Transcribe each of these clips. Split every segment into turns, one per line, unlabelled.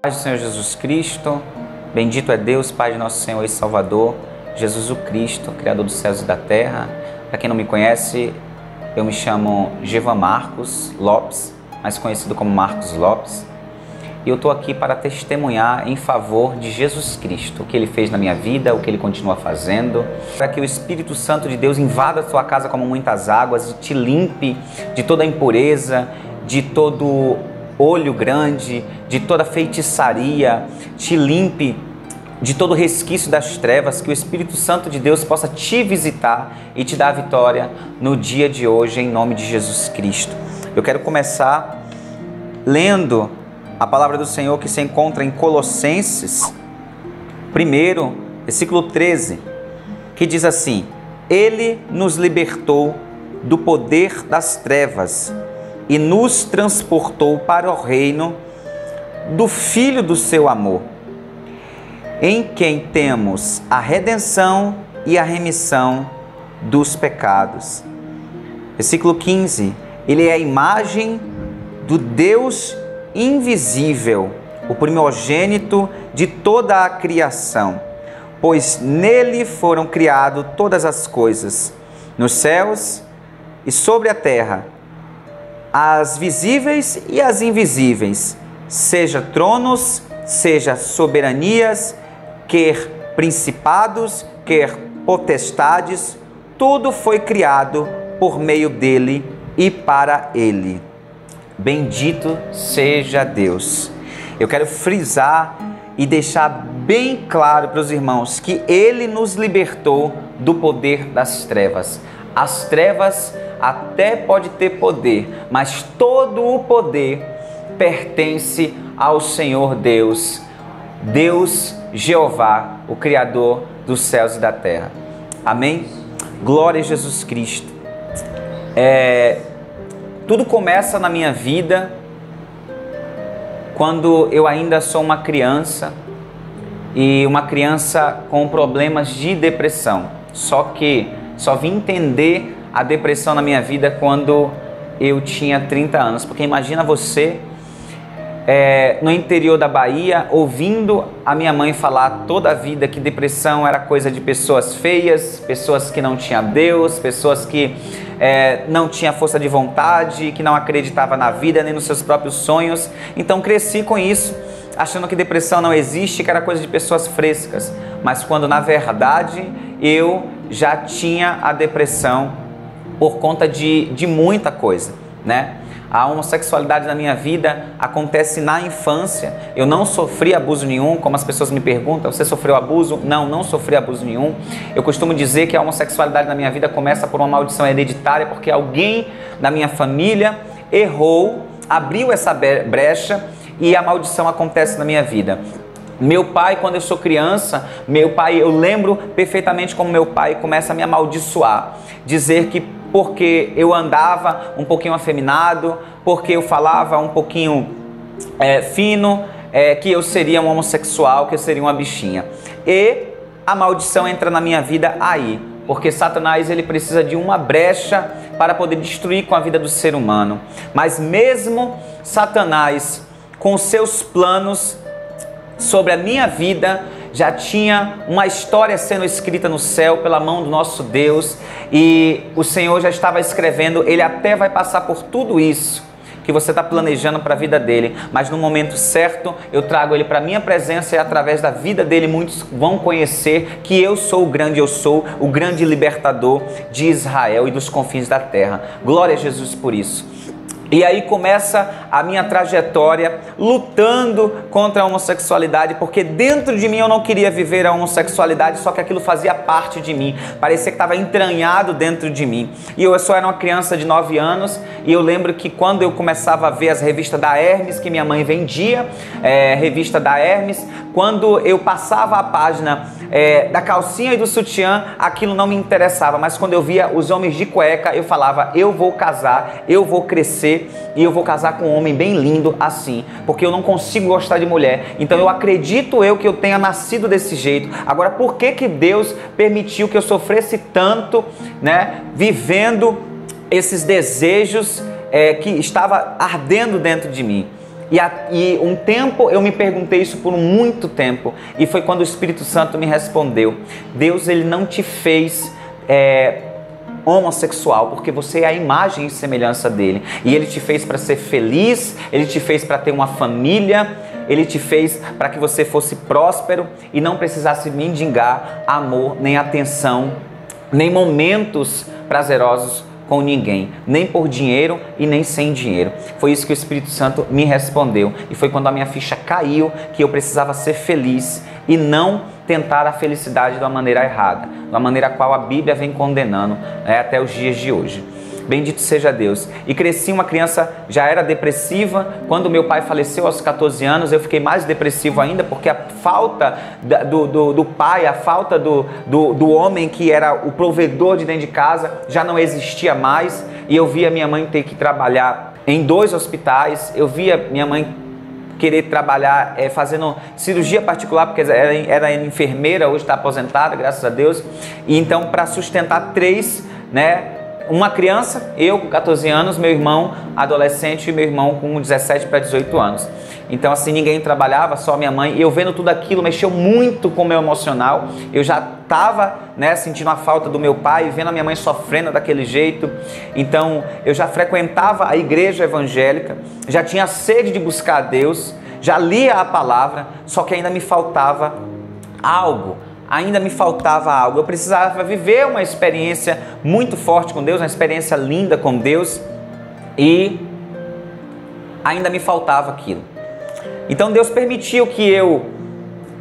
Paz do Senhor Jesus Cristo, bendito é Deus, Pai de nosso Senhor e Salvador, Jesus o Cristo, Criador dos céus e da terra. Para quem não me conhece, eu me chamo Gevan Marcos Lopes, mais conhecido como Marcos Lopes, e eu estou aqui para testemunhar em favor de Jesus Cristo, o que Ele fez na minha vida, o que Ele continua fazendo, para que o Espírito Santo de Deus invada a sua casa como muitas águas e te limpe de toda a impureza, de todo olho grande, de toda feitiçaria, te limpe de todo resquício das trevas, que o Espírito Santo de Deus possa te visitar e te dar a vitória no dia de hoje, em nome de Jesus Cristo. Eu quero começar lendo a palavra do Senhor que se encontra em Colossenses 1, versículo 13, que diz assim: Ele nos libertou do poder das trevas e nos transportou para o reino do Filho do seu amor, em quem temos a redenção e a remissão dos pecados. Versículo 15, Ele é a imagem do Deus invisível, o primogênito de toda a criação, pois nele foram criadas todas as coisas, nos céus e sobre a terra, as visíveis e as invisíveis, seja tronos, seja soberanias, quer principados, quer potestades, tudo foi criado por meio dele e para ele. Bendito seja Deus. Eu quero frisar e deixar bem claro para os irmãos que Ele nos libertou do poder das trevas. As trevas até pode ter poder, mas todo o poder pertence ao Senhor Deus, Deus Jeová, o Criador dos céus e da terra. Amém? Glória a Jesus Cristo. Tudo começa na minha vida quando eu ainda sou uma criança, e uma criança com problemas de depressão. Só vim entender a depressão na minha vida quando eu tinha 30 anos. Porque imagina você no interior da Bahia, ouvindo a minha mãe falar toda a vida que depressão era coisa de pessoas feias, pessoas que não tinham Deus, pessoas que não tinham força de vontade, que não acreditavam na vida nem nos seus próprios sonhos. Então cresci com isso, achando que depressão não existe, que era coisa de pessoas frescas. Mas quando na verdade eu já tinha a depressão por conta de muita coisa, né? A homossexualidade na minha vida acontece na infância. Eu não sofri abuso nenhum, como as pessoas me perguntam, você sofreu abuso? Não, não sofri abuso nenhum. Eu costumo dizer que a homossexualidade na minha vida começa por uma maldição hereditária, porque alguém da minha família errou, abriu essa brecha e a maldição acontece na minha vida. Meu pai, quando eu sou criança, eu lembro perfeitamente como meu pai começa a me amaldiçoar, dizer que porque eu andava um pouquinho afeminado, porque eu falava um pouquinho fino, que eu seria um homossexual, que eu seria uma bichinha. E a maldição entra na minha vida aí, porque Satanás ele precisa de uma brecha para poder destruir com a vida do ser humano. Mas mesmo Satanás, com seus planos sobre a minha vida, já tinha uma história sendo escrita no céu pela mão do nosso Deus, e o Senhor já estava escrevendo. Ele até vai passar por tudo isso que você está planejando para a vida dele, mas no momento certo eu trago ele para a minha presença, e através da vida dele muitos vão conhecer que eu sou o grande libertador de Israel e dos confins da terra. Glória a Jesus por isso. E aí começa a minha trajetória lutando contra a homossexualidade, porque dentro de mim eu não queria viver a homossexualidade, só que aquilo fazia parte de mim, parecia que estava entranhado dentro de mim. E eu só era uma criança de 9 anos, e eu lembro que quando eu começava a ver as revistas da Hermes, que minha mãe vendia, revista da Hermes, quando eu passava a página da calcinha e do sutiã, aquilo não me interessava, mas quando eu via os homens de cueca, eu falava, eu vou casar, eu vou crescer e eu vou casar com um homem bem lindo assim, porque eu não consigo gostar de mulher. Então eu acredito que eu tenha nascido desse jeito. Agora, por que Deus permitiu que eu sofresse tanto, né, vivendo esses desejos que estava ardendo dentro de mim? E um tempo eu me perguntei isso por muito tempo, e foi quando o Espírito Santo me respondeu: Deus, ele não te fez homossexual, porque você é a imagem e semelhança dele, e ele te fez para ser feliz, ele te fez para ter uma família, ele te fez para que você fosse próspero e não precisasse mendigar amor, nem atenção, nem momentos prazerosos com ninguém, nem por dinheiro e nem sem dinheiro. Foi isso que o Espírito Santo me respondeu, e foi quando a minha ficha caiu que eu precisava ser feliz e não tentar a felicidade de uma maneira errada, da maneira a qual a Bíblia vem condenando até os dias de hoje. Bendito seja Deus. E cresci uma criança, já era depressiva. Quando meu pai faleceu aos 14 anos, eu fiquei mais depressivo ainda, porque a falta do pai, a falta do homem que era o provedor de dentro de casa já não existia mais. E eu via minha mãe ter que trabalhar em 2 hospitais. Eu via minha mãe querer trabalhar fazendo cirurgia particular, porque era enfermeira, hoje está aposentada, graças a Deus. E então, para sustentar 3, uma criança, eu com 14 anos, meu irmão adolescente e meu irmão com 17 para 18 anos. Então assim, ninguém trabalhava, só minha mãe. E eu vendo tudo aquilo, mexeu muito com o meu emocional. Eu já estava sentindo a falta do meu pai, vendo a minha mãe sofrendo daquele jeito. Então eu já frequentava a igreja evangélica, já tinha sede de buscar a Deus, já lia a palavra, só que ainda me faltava algo. Eu precisava viver uma experiência muito forte com Deus, uma experiência linda com Deus, e ainda me faltava aquilo. Então Deus permitiu que eu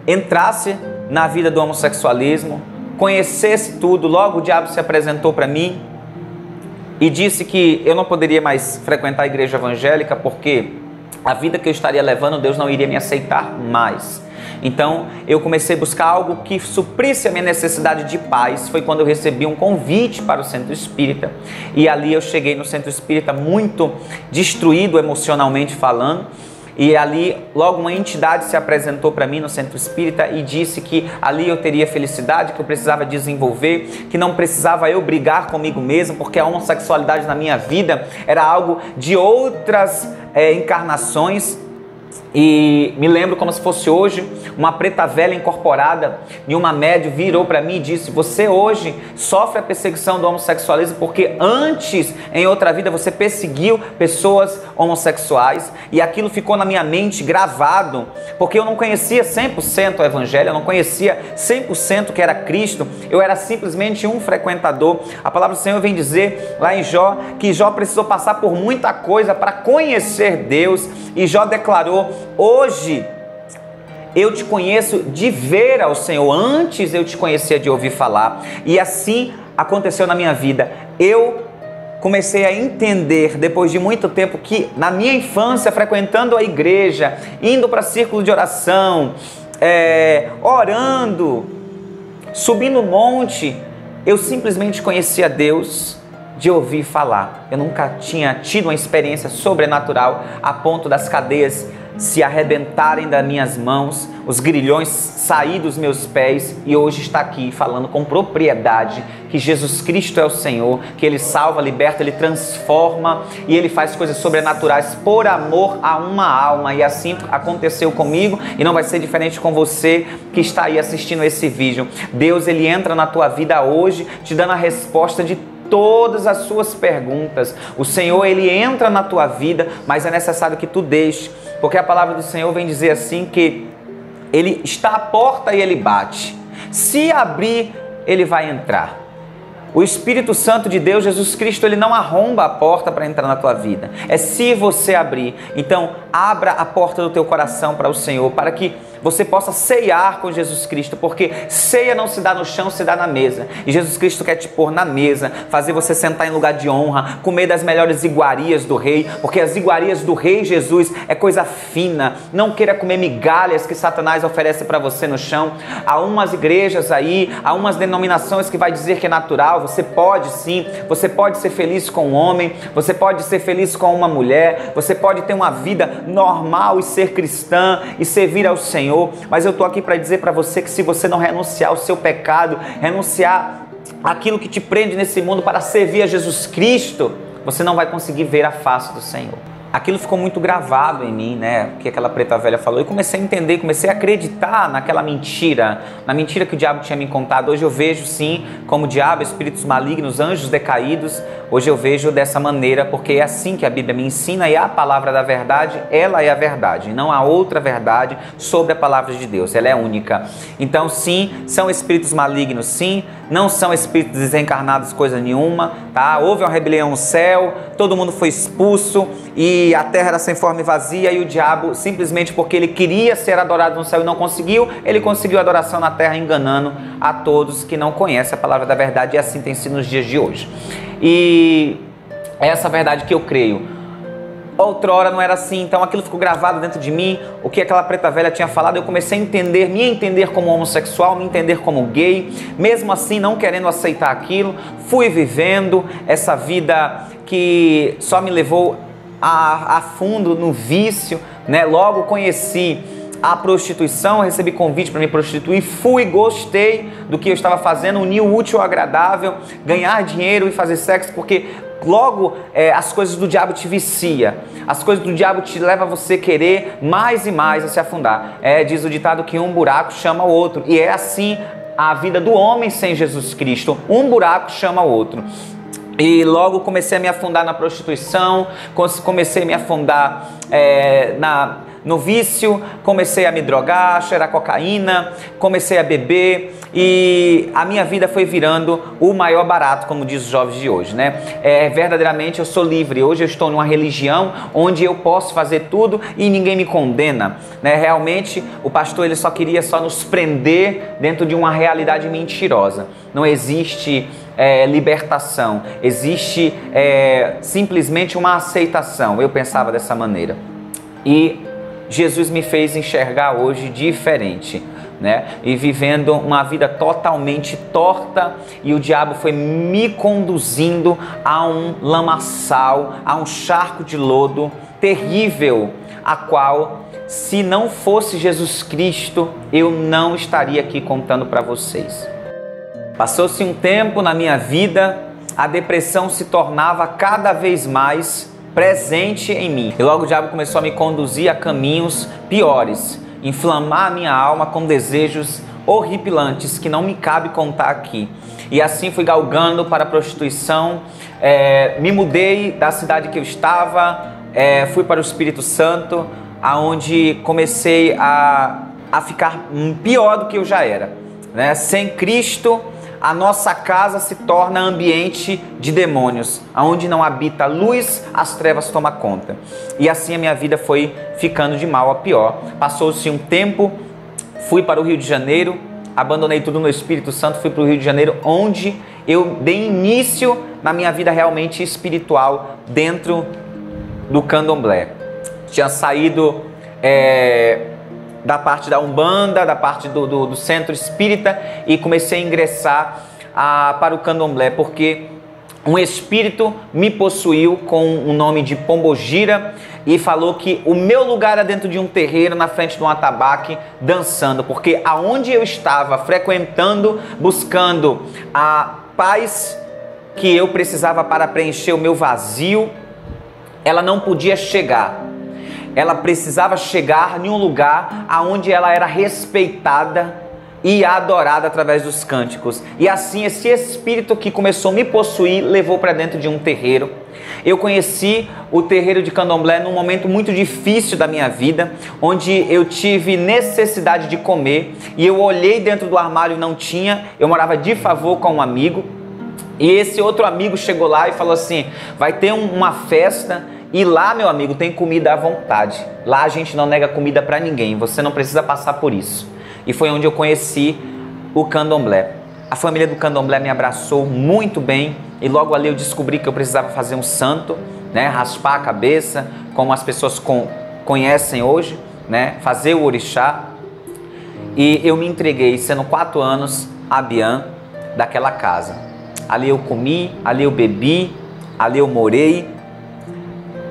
entrasse na vida do homossexualismo, conhecesse tudo. Logo o diabo se apresentou para mim e disse que eu não poderia mais frequentar a igreja evangélica, porque a vida que eu estaria levando, Deus não iria me aceitar mais. Então eu comecei a buscar algo que suprisse a minha necessidade de paz. Foi quando eu recebi um convite para o Centro Espírita, e ali eu cheguei no Centro Espírita muito destruído emocionalmente falando. E ali logo uma entidade se apresentou para mim no Centro Espírita e disse que ali eu teria felicidade, que eu precisava desenvolver, que não precisava eu brigar comigo mesmo, porque a homossexualidade na minha vida era algo de outras encarnações. E me lembro como se fosse hoje, uma preta velha incorporada em uma médium virou para mim e disse: você hoje sofre a perseguição do homossexualismo porque antes, em outra vida, você perseguiu pessoas homossexuais. E aquilo ficou na minha mente gravado, porque eu não conhecia 100% o Evangelho, eu não conhecia 100% que era Cristo, eu era simplesmente um frequentador. A palavra do Senhor vem dizer lá em Jó, que Jó precisou passar por muita coisa para conhecer Deus, e Jó declarou: hoje eu te conheço de ver ao Senhor, antes eu te conhecia de ouvir falar. E assim aconteceu na minha vida. Eu comecei a entender, depois de muito tempo, que na minha infância, frequentando a igreja, indo para círculo de oração, orando, subindo o monte, eu simplesmente conhecia Deus de ouvir falar. Eu nunca tinha tido uma experiência sobrenatural a ponto das cadeias se arrebentarem das minhas mãos, os grilhões sair dos meus pés, e hoje está aqui falando com propriedade que Jesus Cristo é o Senhor, que Ele salva, liberta, Ele transforma, e Ele faz coisas sobrenaturais por amor a uma alma. E assim aconteceu comigo, e não vai ser diferente com você que está aí assistindo esse vídeo. Deus, Ele entra na tua vida hoje, te dando a resposta de todas as suas perguntas. O Senhor, Ele entra na tua vida, mas é necessário que tu deixe, porque a palavra do Senhor vem dizer assim, que Ele está à porta e Ele bate. Se abrir, Ele vai entrar. O Espírito Santo de Deus, Jesus Cristo, Ele não arromba a porta para entrar na tua vida. É se você abrir. Então, abra a porta do teu coração para o Senhor, para que você possa ceiar com Jesus Cristo, porque ceia não se dá no chão, se dá na mesa. E Jesus Cristo quer te pôr na mesa, fazer você sentar em lugar de honra, comer das melhores iguarias do Rei, porque as iguarias do Rei Jesus é coisa fina. Não queira comer migalhas que Satanás oferece para você no chão. Há umas igrejas aí, há umas denominações que vai dizer que é natural. Você pode sim, você pode ser feliz com um homem, você pode ser feliz com uma mulher, você pode ter uma vida normal e ser cristã e servir ao Senhor. Mas eu estou aqui para dizer para você que se você não renunciar ao seu pecado, renunciar aquilo que te prende nesse mundo para servir a Jesus Cristo, você não vai conseguir ver a face do Senhor. aquilo ficou muito gravado em mim, né? O que aquela preta velha falou. Eu comecei a entender, comecei a acreditar naquela mentira, na mentira que o diabo tinha me contado. Hoje eu vejo, sim, como o diabo, espíritos malignos, anjos decaídos. Hoje eu vejo dessa maneira, porque é assim que a Bíblia me ensina, e a palavra da verdade, ela é a verdade. Não há outra verdade sobre a palavra de Deus, ela é única. Então, sim, são espíritos malignos, sim, não são espíritos desencarnados coisa nenhuma, tá? Houve uma rebelião no céu, todo mundo foi expulso e a terra era sem forma e vazia, e o diabo, simplesmente porque ele queria ser adorado no céu e não conseguiu, ele conseguiu adoração na terra, enganando a todos que não conhecem a palavra da verdade, e assim tem sido nos dias de hoje. E é essa verdade que eu creio. Outrora não era assim, então aquilo ficou gravado dentro de mim, o que aquela preta velha tinha falado. Eu comecei a entender, me entender como homossexual, me entender como gay, mesmo assim não querendo aceitar aquilo. Fui vivendo essa vida que só me levou a fundo no vício, né? Logo conheci a prostituição, recebi convite para me prostituir, fui, gostei do que eu estava fazendo, unir o útil ao agradável, ganhar dinheiro e fazer sexo, porque logo as coisas do diabo te vicia, as coisas do diabo te levam a você querer mais e mais a se afundar. Diz o ditado que um buraco chama o outro, e é assim a vida do homem sem Jesus Cristo, um buraco chama o outro. E logo comecei a me afundar na prostituição, comecei a me afundar no vício, comecei a me drogar, cheirar cocaína, comecei a beber, e a minha vida foi virando o maior barato, como diz os jovens de hoje, né? Verdadeiramente eu sou livre. Hoje eu estou numa religião onde eu posso fazer tudo e ninguém me condena, né? Realmente o pastor, ele só queria nos prender dentro de uma realidade mentirosa. Não existe libertação, existe simplesmente uma aceitação. Eu pensava dessa maneira, e Jesus me fez enxergar hoje diferente, né? E vivendo uma vida totalmente torta, e o diabo foi me conduzindo a um lamaçal, a um charco de lodo terrível, a qual, se não fosse Jesus Cristo, eu não estaria aqui contando para vocês. Passou-se um tempo na minha vida, a depressão se tornava cada vez mais presente em mim. E logo o diabo começou a me conduzir a caminhos piores, inflamar a minha alma com desejos horripilantes que não me cabe contar aqui. E assim fui galgando para a prostituição, me mudei da cidade que eu estava, fui para o Espírito Santo, aonde comecei a ficar pior do que eu já era, né? Sem Cristo, a nossa casa se torna ambiente de demônios, onde não habita a luz, as trevas tomam conta. E assim a minha vida foi ficando de mal a pior. Passou-se um tempo, fui para o Rio de Janeiro, abandonei tudo no Espírito Santo, fui para o Rio de Janeiro, onde eu dei início na minha vida realmente espiritual dentro do candomblé. Tinha saído da parte da Umbanda, da parte do centro espírita, e comecei a ingressar para o candomblé, porque um espírito me possuiu com o nome de Pombogira e falou que o meu lugar era dentro de um terreiro, na frente de um atabaque, dançando, porque aonde eu estava frequentando, buscando a paz que eu precisava para preencher o meu vazio, ela não podia chegar. Ela precisava chegar em um lugar onde ela era respeitada e adorada através dos cânticos. E assim esse espírito que começou a me possuir levou para dentro de um terreiro. Eu conheci o terreiro de candomblé num momento muito difícil da minha vida, onde eu tive necessidade de comer, e eu olhei dentro do armário e não tinha. Eu morava de favor com um amigo, e esse outro amigo chegou lá e falou assim: vai ter uma festa, e lá, meu amigo, tem comida à vontade. Lá a gente não nega comida para ninguém, você não precisa passar por isso. E foi onde eu conheci o candomblé. A família do candomblé me abraçou muito bem, e logo ali eu descobri que eu precisava fazer um santo, né? Raspar a cabeça, como as pessoas conhecem hoje, né? Fazer o orixá. E eu me entreguei, sendo 4 anos, a Bian daquela casa. Ali eu comi, ali eu bebi, ali eu morei,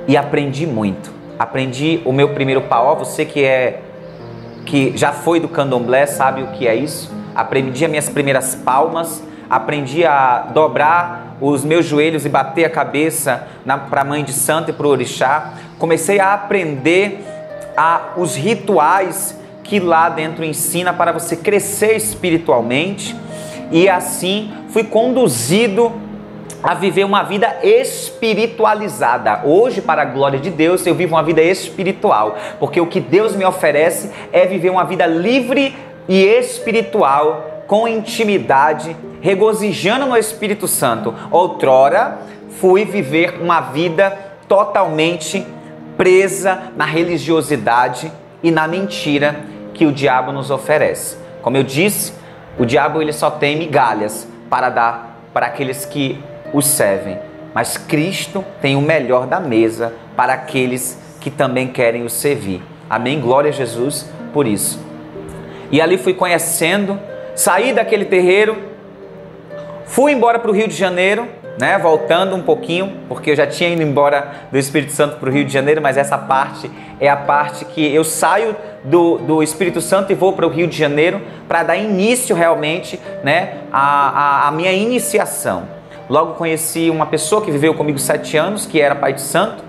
e aprendi muito. Aprendi o meu primeiro paó. Você que já foi do candomblé sabe o que é isso. Aprendi as minhas primeiras palmas, aprendi a dobrar os meus joelhos e bater a cabeça para a Mãe de Santo e para o Orixá. Comecei a aprender os rituais que lá dentro ensina para você crescer espiritualmente, e assim fui conduzido a viver uma vida espiritualizada. Hoje, para a glória de Deus, eu vivo uma vida espiritual, porque o que Deus me oferece é viver uma vida livre e espiritual, com intimidade, regozijando no Espírito Santo. Outrora, fui viver uma vida totalmente presa na religiosidade e na mentira que o diabo nos oferece. Como eu disse, o diabo ele só tem migalhas para dar para aqueles que o servem, mas Cristo tem o melhor da mesa para aqueles que também querem o servir. Amém? Glória a Jesus por isso. E ali fui conhecendo, saí daquele terreiro, fui embora para o Rio de Janeiro, né? Voltando um pouquinho, porque eu já tinha ido embora do Espírito Santo para o Rio de Janeiro, mas essa parte é a parte que eu saio do Espírito Santo e vou para o Rio de Janeiro para dar início realmente, né, a minha iniciação. Logo conheci uma pessoa que viveu comigo 7 anos, que era pai de santo,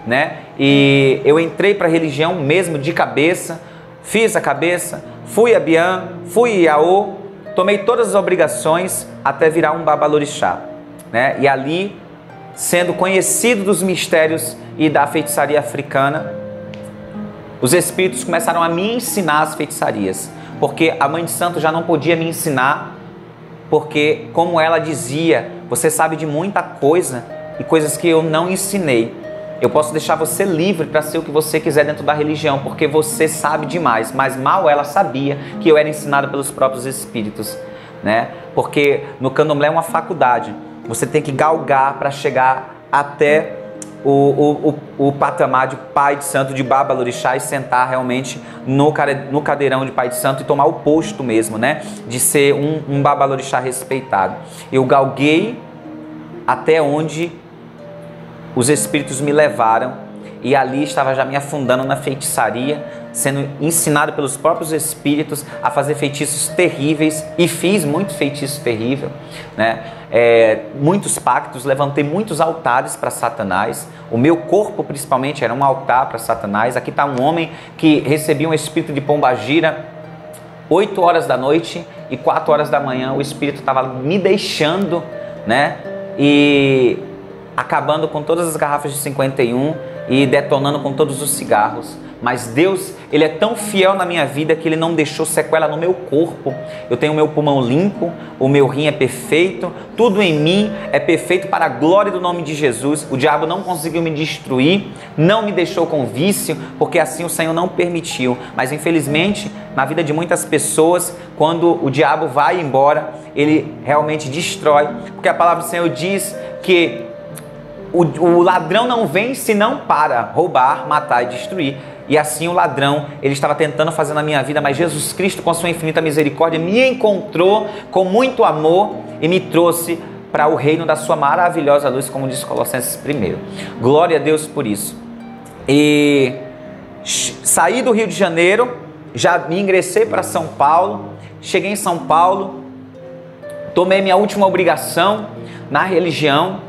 né? E eu entrei para a religião mesmo de cabeça, fiz a cabeça, fui a Bian, fui Iaô, tomei todas as obrigações até virar um babalorixá, né? E ali, sendo conhecido dos mistérios e da feitiçaria africana, os espíritos começaram a me ensinar as feitiçarias, porque a Mãe de Santo já não podia me ensinar, porque, como ela dizia, você sabe de muita coisa e coisas que eu não ensinei. Eu posso deixar você livre para ser o que você quiser dentro da religião, porque você sabe demais. Mas mal ela sabia que eu era ensinado pelos próprios espíritos, né? Porque no candomblé é uma faculdade. Você tem que galgar para chegar até o patamar de pai de santo, de babalorixá, e sentar realmente no cadeirão de pai de santo e tomar o posto mesmo, né? De ser um babalorixá respeitado. Eu galguei até onde os espíritos me levaram, e ali estava já me afundando na feitiçaria, sendo ensinado pelos próprios espíritos a fazer feitiços terríveis, e fiz muito feitiço terrível, né? Muitos pactos, levantei muitos altares para Satanás. O meu corpo principalmente era um altar para Satanás. Aqui está um homem que recebia um espírito de pombagira 8 horas da noite, e 4 horas da manhã o espírito estava me deixando, né? E acabando com todas as garrafas de 51 e detonando com todos os cigarros. Mas Deus, Ele é tão fiel na minha vida que Ele não deixou sequela no meu corpo. Eu tenho o meu pulmão limpo, o meu rim é perfeito, tudo em mim é perfeito para a glória do nome de Jesus. O diabo não conseguiu me destruir, não me deixou com vício, porque assim o Senhor não permitiu. Mas infelizmente, na vida de muitas pessoas, quando o diabo vai embora, ele realmente destrói, porque a palavra do Senhor diz que o ladrão não vem senão para roubar, matar e destruir. E assim o ladrão, ele estava tentando fazer na minha vida, mas Jesus Cristo, com a sua infinita misericórdia, me encontrou com muito amor e me trouxe para o reino da sua maravilhosa luz, como diz Colossenses 1. Glória a Deus por isso. E saí do Rio de Janeiro, já me ingressei para São Paulo, cheguei em São Paulo, tomei minha última obrigação na religião,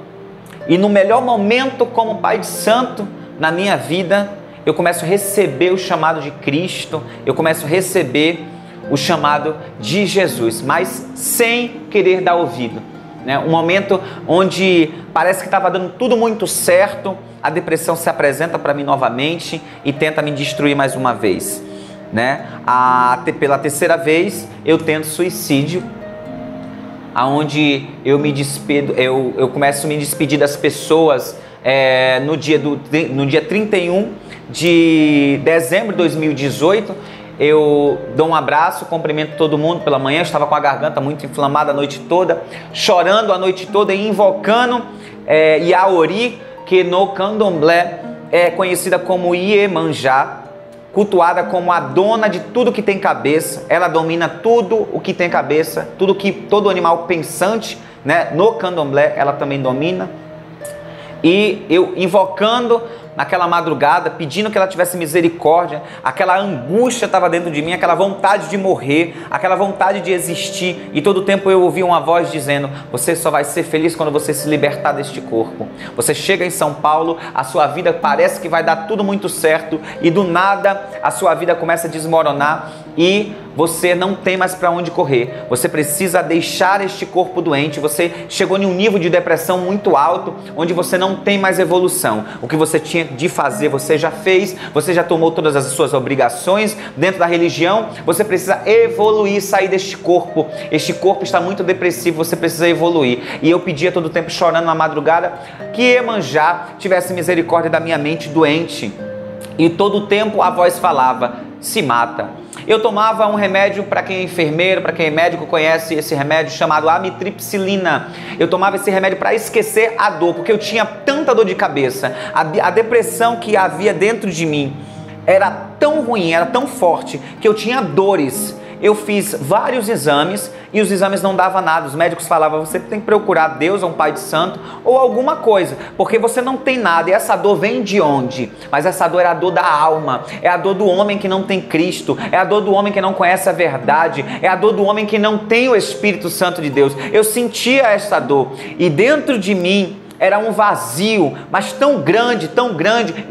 e no melhor momento como pai de santo na minha vida, eu começo a receber o chamado de Cristo, eu começo a receber o chamado de Jesus, mas sem querer dar ouvido, né? Um momento onde parece que estava dando tudo muito certo, a depressão se apresenta para mim novamente e tenta me destruir mais uma vez, né? Pela terceira vez eu tento suicídio, aonde eu me despido, eu começo a me despedir das pessoas no dia 31 de dezembro de 2018. Eu dou um abraço, cumprimento todo mundo pela manhã. Eu estava com a garganta muito inflamada a noite toda, chorando a noite toda e invocando Iaori, que no candomblé é conhecida como Iemanjá, cultuada como a dona de tudo que tem cabeça. Ela domina tudo o que tem cabeça, tudo que todo animal pensante, né, no candomblé ela também domina. E eu invocando naquela madrugada, pedindo que ela tivesse misericórdia, aquela angústia estava dentro de mim, aquela vontade de morrer, aquela vontade de existir, e todo o tempo eu ouvia uma voz dizendo: você só vai ser feliz quando você se libertar deste corpo. Você chega em São Paulo, a sua vida parece que vai dar tudo muito certo, e do nada a sua vida começa a desmoronar, e você não tem mais para onde correr. Você precisa deixar este corpo doente. Você chegou em um nível de depressão muito alto, onde você não tem mais evolução. O que você tinha de fazer, você já fez, você já tomou todas as suas obrigações dentro da religião. Você precisa evoluir, sair deste corpo. Este corpo está muito depressivo, você precisa evoluir. E eu pedia todo o tempo, chorando na madrugada, que Iemanjá tivesse misericórdia da minha mente doente. E todo o tempo a voz falava: se mata. Eu tomava um remédio, para quem é enfermeiro, para quem é médico, conhece esse remédio chamado amitriptilina. Eu tomava esse remédio para esquecer a dor, porque eu tinha tanta dor de cabeça. A depressão que havia dentro de mim era tão ruim, era tão forte, que eu tinha dores. Eu fiz vários exames e os exames não davam nada. Os médicos falavam: você tem que procurar Deus ou um Pai de Santo ou alguma coisa, porque você não tem nada. E essa dor vem de onde? Mas essa dor é a dor da alma, é a dor do homem que não tem Cristo, é a dor do homem que não conhece a verdade, é a dor do homem que não tem o Espírito Santo de Deus. Eu sentia essa dor e dentro de mim era um vazio, mas tão grande,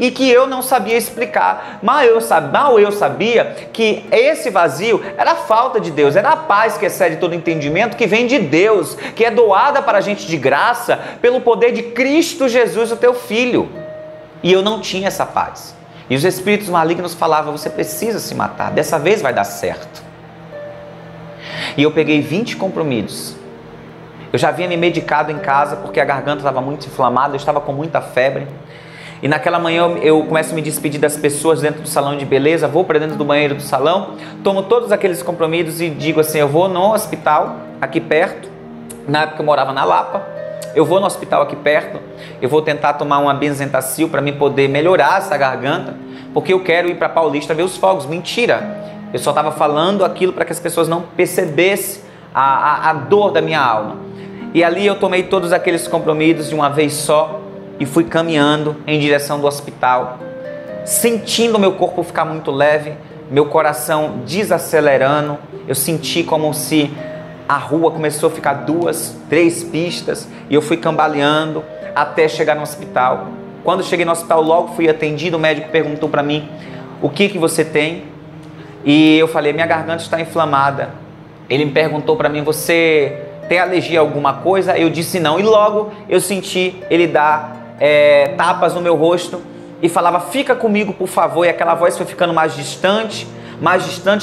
e que eu não sabia explicar. Mal eu sabia que esse vazio era a falta de Deus, era a paz que excede todo entendimento, que vem de Deus, que é doada para a gente de graça, pelo poder de Cristo Jesus, o teu Filho. E eu não tinha essa paz. E os espíritos malignos falavam: você precisa se matar, dessa vez vai dar certo. E eu peguei 20 comprimidos. Eu já havia me medicado em casa porque a garganta estava muito inflamada, eu estava com muita febre. E naquela manhã eu começo a me despedir das pessoas dentro do salão de beleza, vou para dentro do banheiro do salão, tomo todos aqueles comprimidos e digo assim: eu vou no hospital aqui perto. Na época eu morava na Lapa. Eu vou no hospital aqui perto, eu vou tentar tomar uma benzentacil para mim poder melhorar essa garganta, porque eu quero ir para Paulista ver os fogos. Mentira! Eu só estava falando aquilo para que as pessoas não percebessem a dor da minha alma. E ali eu tomei todos aqueles comprimidos de uma vez só e fui caminhando em direção do hospital, sentindo meu corpo ficar muito leve, meu coração desacelerando. Eu senti como se a rua começou a ficar 2, 3 pistas e eu fui cambaleando até chegar no hospital. Quando cheguei no hospital, logo fui atendido. O médico perguntou para mim: o que você tem? E eu falei: minha garganta está inflamada. Ele me perguntou para mim: você tem alergia a alguma coisa? Eu disse não. E logo eu senti ele dar tapas no meu rosto e falava: fica comigo, por favor. E aquela voz foi ficando mais distante.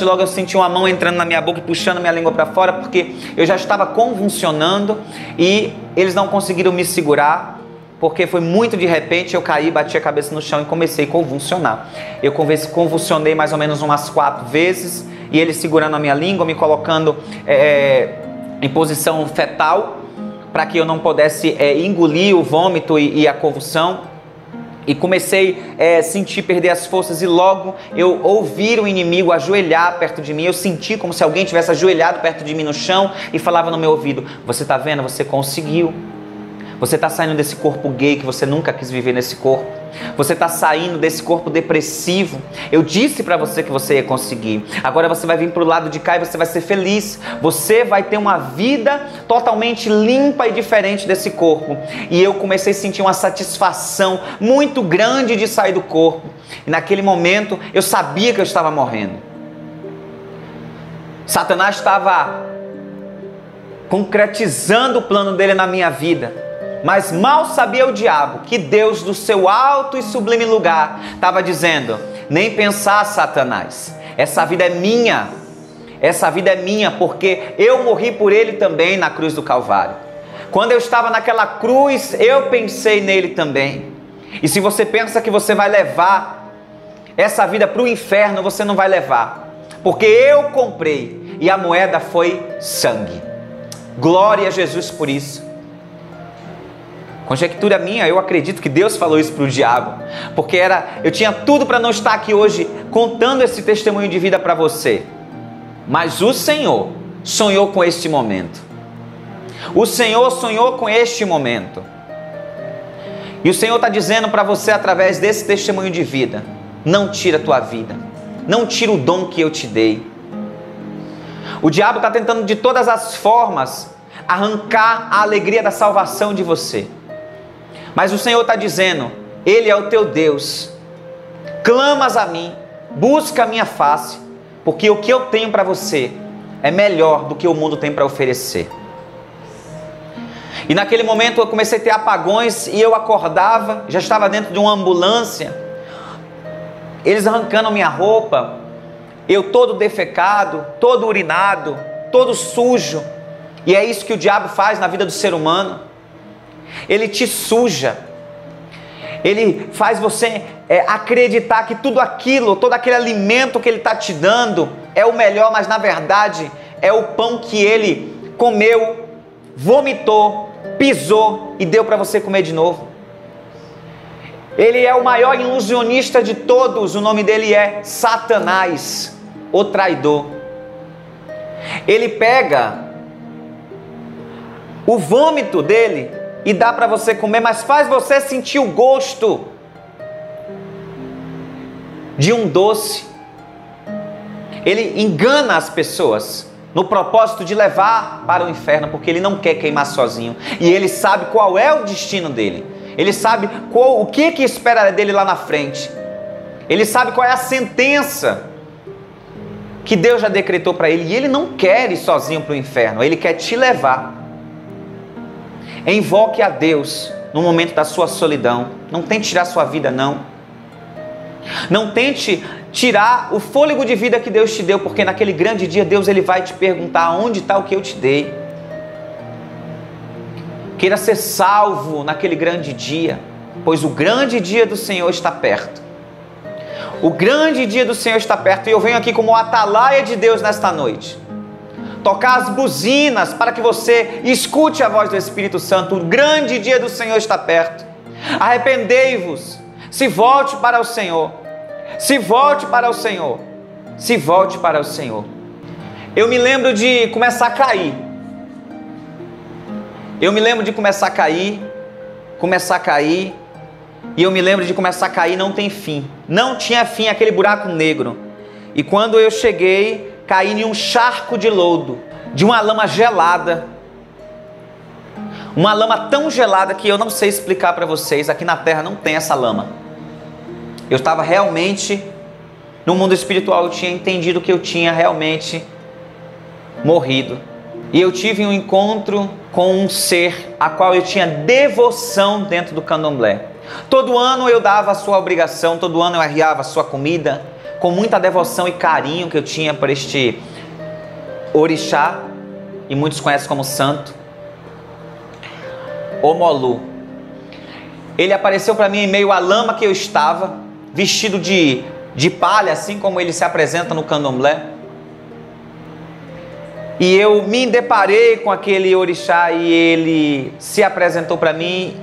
Logo eu senti uma mão entrando na minha boca e puxando minha língua para fora, porque eu já estava convulsionando e eles não conseguiram me segurar, porque foi muito de repente. Eu caí, bati a cabeça no chão e comecei a convulsionar. Eu convulsionei mais ou menos umas 4 vezes, e eles segurando a minha língua, me colocando em posição fetal, para que eu não pudesse engolir o vômito e a convulsão. E comecei a sentir perder as forças, e logo eu ouvi o inimigo ajoelhar perto de mim. Eu senti como se alguém tivesse ajoelhado perto de mim no chão e falava no meu ouvido: você está vendo? Você conseguiu. Você está saindo desse corpo gay que você nunca quis viver nesse corpo. Você está saindo desse corpo depressivo. Eu disse para você que você ia conseguir. Agora você vai vir para o lado de cá e você vai ser feliz. Você vai ter uma vida totalmente limpa e diferente desse corpo. E eu comecei a sentir uma satisfação muito grande de sair do corpo. E naquele momento eu sabia que eu estava morrendo. Satanás estava concretizando o plano dele na minha vida. Mas mal sabia o diabo que Deus, do seu alto e sublime lugar, estava dizendo: nem pensar, Satanás, essa vida é minha. Essa vida é minha, porque eu morri por ele também na cruz do Calvário. Quando eu estava naquela cruz, eu pensei nele também. E se você pensa que você vai levar essa vida para o inferno, você não vai levar, porque eu comprei e a moeda foi sangue. Glória a Jesus por isso. Conjectura minha, eu acredito que Deus falou isso para o diabo, porque eu tinha tudo para não estar aqui hoje contando esse testemunho de vida para você. Mas o Senhor sonhou com este momento. O Senhor sonhou com este momento. E o Senhor está dizendo para você através desse testemunho de vida: não tira a tua vida, não tira o dom que eu te dei. O diabo está tentando de todas as formas arrancar a alegria da salvação de você. Mas o Senhor está dizendo: Ele é o teu Deus. Clamas a mim, busca a minha face, porque o que eu tenho para você é melhor do que o mundo tem para oferecer. E naquele momento eu comecei a ter apagões e eu acordava, já estava dentro de uma ambulância, eles arrancando minha roupa, eu todo defecado, todo urinado, todo sujo. E é isso que o diabo faz na vida do ser humano. Ele te suja. Ele faz você acreditar que tudo aquilo, todo aquele alimento que ele está te dando é o melhor, mas na verdade é o pão que ele comeu, vomitou, pisou e deu para você comer de novo. Ele é o maior ilusionista de todos, o nome dele é Satanás, o traidor. Ele pega o vômito dele e dá para você comer, mas faz você sentir o gosto de um doce. Ele engana as pessoas no propósito de levar para o inferno, porque ele não quer queimar sozinho. E ele sabe qual é o destino dele. Ele sabe o que espera dele lá na frente. Ele sabe qual é a sentença que Deus já decretou para ele. E ele não quer ir sozinho para o inferno. Ele quer te levar. Invoque a Deus no momento da sua solidão. Não tente tirar sua vida, não. Não tente tirar o fôlego de vida que Deus te deu, porque naquele grande dia Deus ele vai te perguntar: onde está o que eu te dei? Queira ser salvo naquele grande dia, pois o grande dia do Senhor está perto. O grande dia do Senhor está perto. E eu venho aqui como atalaia de Deus nesta noite, tocar as buzinas para que você escute a voz do Espírito Santo. O grande dia do Senhor está perto. Arrependei-vos, se volte para o Senhor, se volte para o Senhor, se volte para o Senhor. Eu me lembro de começar a cair. Eu me lembro de começar a cair, e eu me lembro de começar a cair, não tem fim. Não tinha fim, aquele buraco negro. E quando eu cheguei, caí em um charco de lodo, de uma lama gelada. Uma lama tão gelada que eu não sei explicar para vocês. Aqui na terra não tem essa lama. Eu estava realmente, no mundo espiritual, eu tinha entendido que eu tinha realmente morrido. E eu tive um encontro com um ser a qual eu tinha devoção dentro do candomblé. Todo ano eu dava a sua obrigação, todo ano eu arriava a sua comida, com muita devoção e carinho que eu tinha por este orixá, e muitos conhecem como santo, Omolu. Ele apareceu para mim em meio à lama que eu estava, vestido de palha, assim como ele se apresenta no candomblé. E eu me deparei com aquele orixá e ele se apresentou para mim.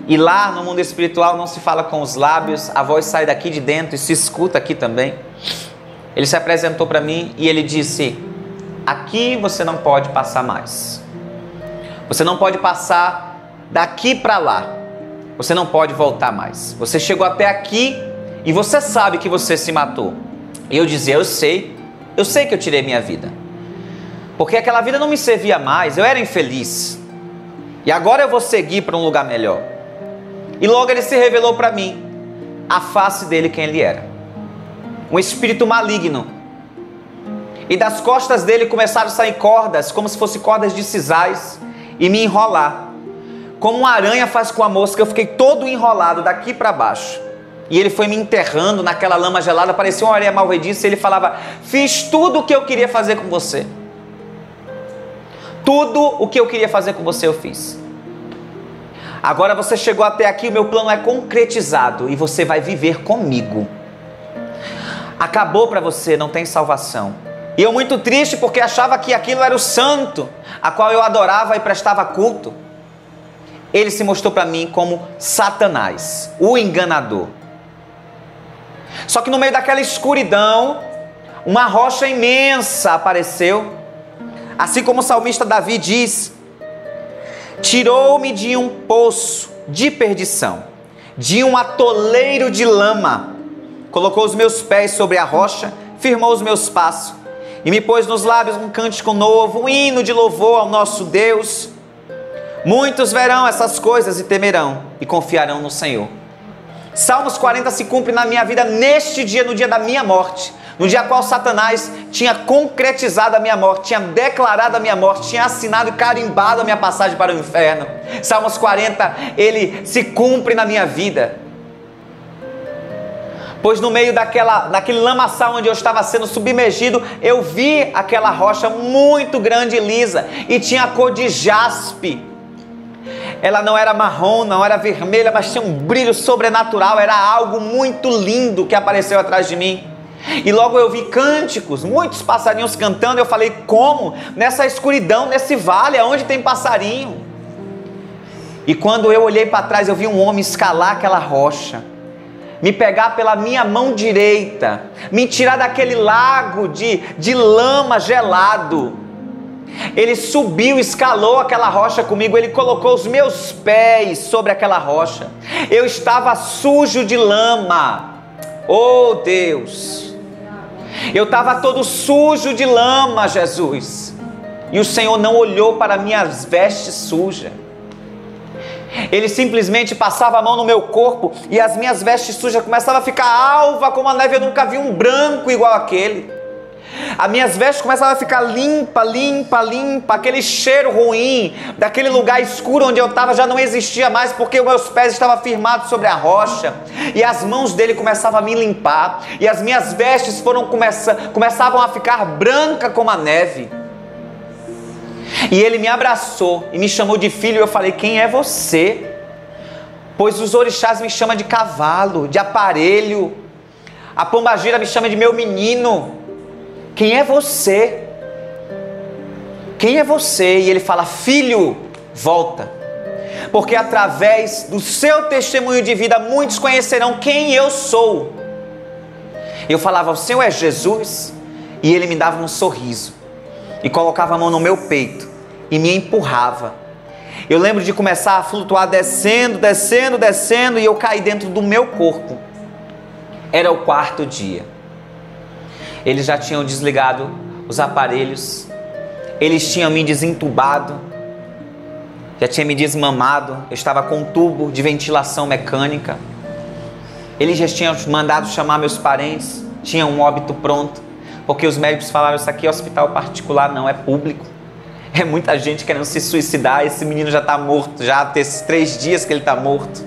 E lá no mundo espiritual não se fala com os lábios, a voz sai daqui de dentro e se escuta aqui também. Ele se apresentou para mim e ele disse: aqui você não pode passar mais. Você não pode passar daqui para lá. Você não pode voltar mais. Você chegou até aqui e você sabe que você se matou. E eu dizia: eu sei que eu tirei minha vida. Porque aquela vida não me servia mais, eu era infeliz. E agora eu vou seguir para um lugar melhor. E logo ele se revelou para mim, a face dele, quem ele era. Um espírito maligno. E das costas dele começaram a sair cordas, como se fossem cordas de sisais, e me enrolar. Como uma aranha faz com a mosca, eu fiquei todo enrolado daqui para baixo. E ele foi me enterrando naquela lama gelada, parecia uma areia malvediça, e ele falava: fiz tudo o que eu queria fazer com você. Tudo o que eu queria fazer com você eu fiz. Agora você chegou até aqui, o meu plano é concretizado e você vai viver comigo. Acabou para você, não tem salvação. E eu muito triste porque achava que aquilo era o santo, a qual eu adorava e prestava culto. Ele se mostrou para mim como Satanás, o enganador. Só que no meio daquela escuridão, uma rocha imensa apareceu. Assim como o salmista Davi diz: tirou-me de um poço de perdição de um atoleiro de lama. Colocou os meus pés sobre a rocha, firmou os meus passos e me pôs nos lábios um cântico novo, um hino de louvor ao nosso Deus. Muitos verão essas coisas e temerão e confiarão no Senhor. Salmos 40 se cumpre na minha vida neste dia, no dia da minha morte, no dia qual Satanás tinha concretizado a minha morte, tinha declarado a minha morte, tinha assinado e carimbado a minha passagem para o inferno. Salmos 40, ele se cumpre na minha vida. Pois no meio daquele lamaçal onde eu estava sendo submergido, eu vi aquela rocha muito grande e lisa, e tinha a cor de jaspe. Ela não era marrom, não era vermelha, mas tinha um brilho sobrenatural, era algo muito lindo que apareceu atrás de mim. E logo eu vi cânticos, muitos passarinhos cantando. Eu falei, como? Nessa escuridão, nesse vale, aonde tem passarinho? E quando eu olhei para trás, eu vi um homem escalar aquela rocha, me pegar pela minha mão direita, me tirar daquele lago de lama gelado. Ele subiu, escalou aquela rocha comigo, ele colocou os meus pés sobre aquela rocha. Eu estava sujo de lama, oh Deus, eu estava todo sujo de lama, Jesus, e o Senhor não olhou para minhas vestes sujas. Ele simplesmente passava a mão no meu corpo e as minhas vestes sujas começavam a ficar alva como a neve. Eu nunca vi um branco igual aquele. As minhas vestes começavam a ficar limpa, aquele cheiro ruim daquele lugar escuro onde eu estava já não existia mais, porque os meus pés estavam firmados sobre a rocha, e as mãos dele começavam a me limpar, e as minhas vestes começavam a ficar branca como a neve. E ele me abraçou e me chamou de filho, e eu falei, quem é você? Pois os orixás me chamam de cavalo, de aparelho, a pombagira me chama de meu menino. Quem é você? Quem é você? E ele fala, filho, volta, porque através do seu testemunho de vida, muitos conhecerão quem eu sou. Eu falava, o Senhor é Jesus? E ele me dava um sorriso, e colocava a mão no meu peito, e me empurrava. Eu lembro de começar a flutuar, descendo, e eu caí dentro do meu corpo. Era o 4º dia. Eles já tinham desligado os aparelhos, eles tinham me desentubado, já tinham me desmamado, eu estava com um tubo de ventilação mecânica. Eles já tinham mandado chamar meus parentes, tinham um óbito pronto, porque os médicos falaram, isso aqui é hospital particular, não é público. É muita gente querendo se suicidar, esse menino já está morto, já tem esses 3 dias que ele está morto.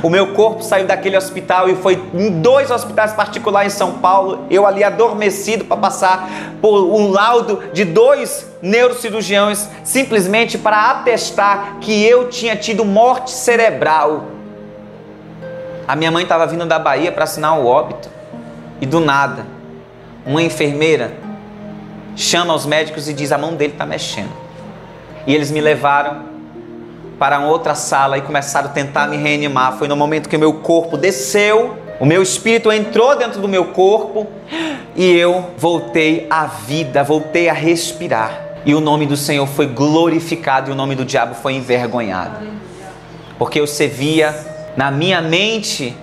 O meu corpo saiu daquele hospital e foi em 2 hospitais particulares em São Paulo, eu ali adormecido para passar por um laudo de 2 neurocirurgiões, simplesmente para atestar que eu tinha tido morte cerebral. A minha mãe estava vindo da Bahia para assinar o óbito, e do nada, uma enfermeira chama os médicos e diz, a mão dele está mexendo. E eles me levaram para uma outra sala e começaram a tentar me reanimar. Foi no momento que o meu corpo desceu, o meu espírito entrou dentro do meu corpo e eu voltei à vida, voltei a respirar. E o nome do Senhor foi glorificado e o nome do diabo foi envergonhado. Porque eu servia na minha mente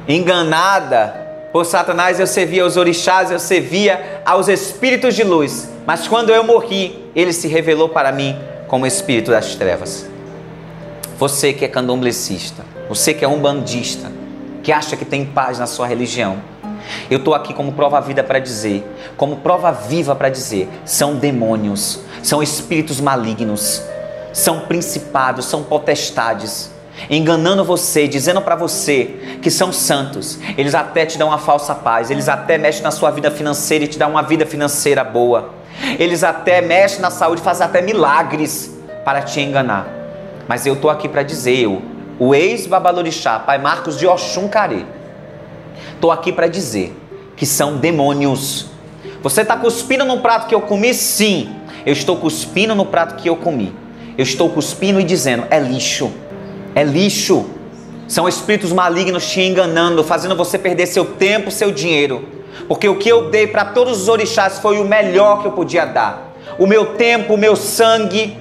enganada por Satanás, eu servia aos orixás, eu servia aos espíritos de luz. Mas quando eu morri, ele se revelou para mim como espírito das trevas. Você que é candomblecista, você que é umbandista, que acha que tem paz na sua religião, eu estou aqui como prova viva para dizer, são demônios, são espíritos malignos, são principados, são potestades, enganando você, dizendo para você que são santos. Eles até te dão uma falsa paz, eles até mexem na sua vida financeira e te dão uma vida financeira boa. Eles até mexem na saúde, fazem até milagres para te enganar. Mas eu estou aqui para dizer, o ex-babalorixá, Pai Marcos de Oxum Carê, estou aqui para dizer que são demônios. Você está cuspindo no prato que eu comi? Sim, eu estou cuspindo no prato que eu comi. Eu estou cuspindo e dizendo, é lixo, é lixo. São espíritos malignos te enganando, fazendo você perder seu tempo, seu dinheiro. Porque o que eu dei para todos os orixás foi o melhor que eu podia dar. O meu tempo, o meu sangue,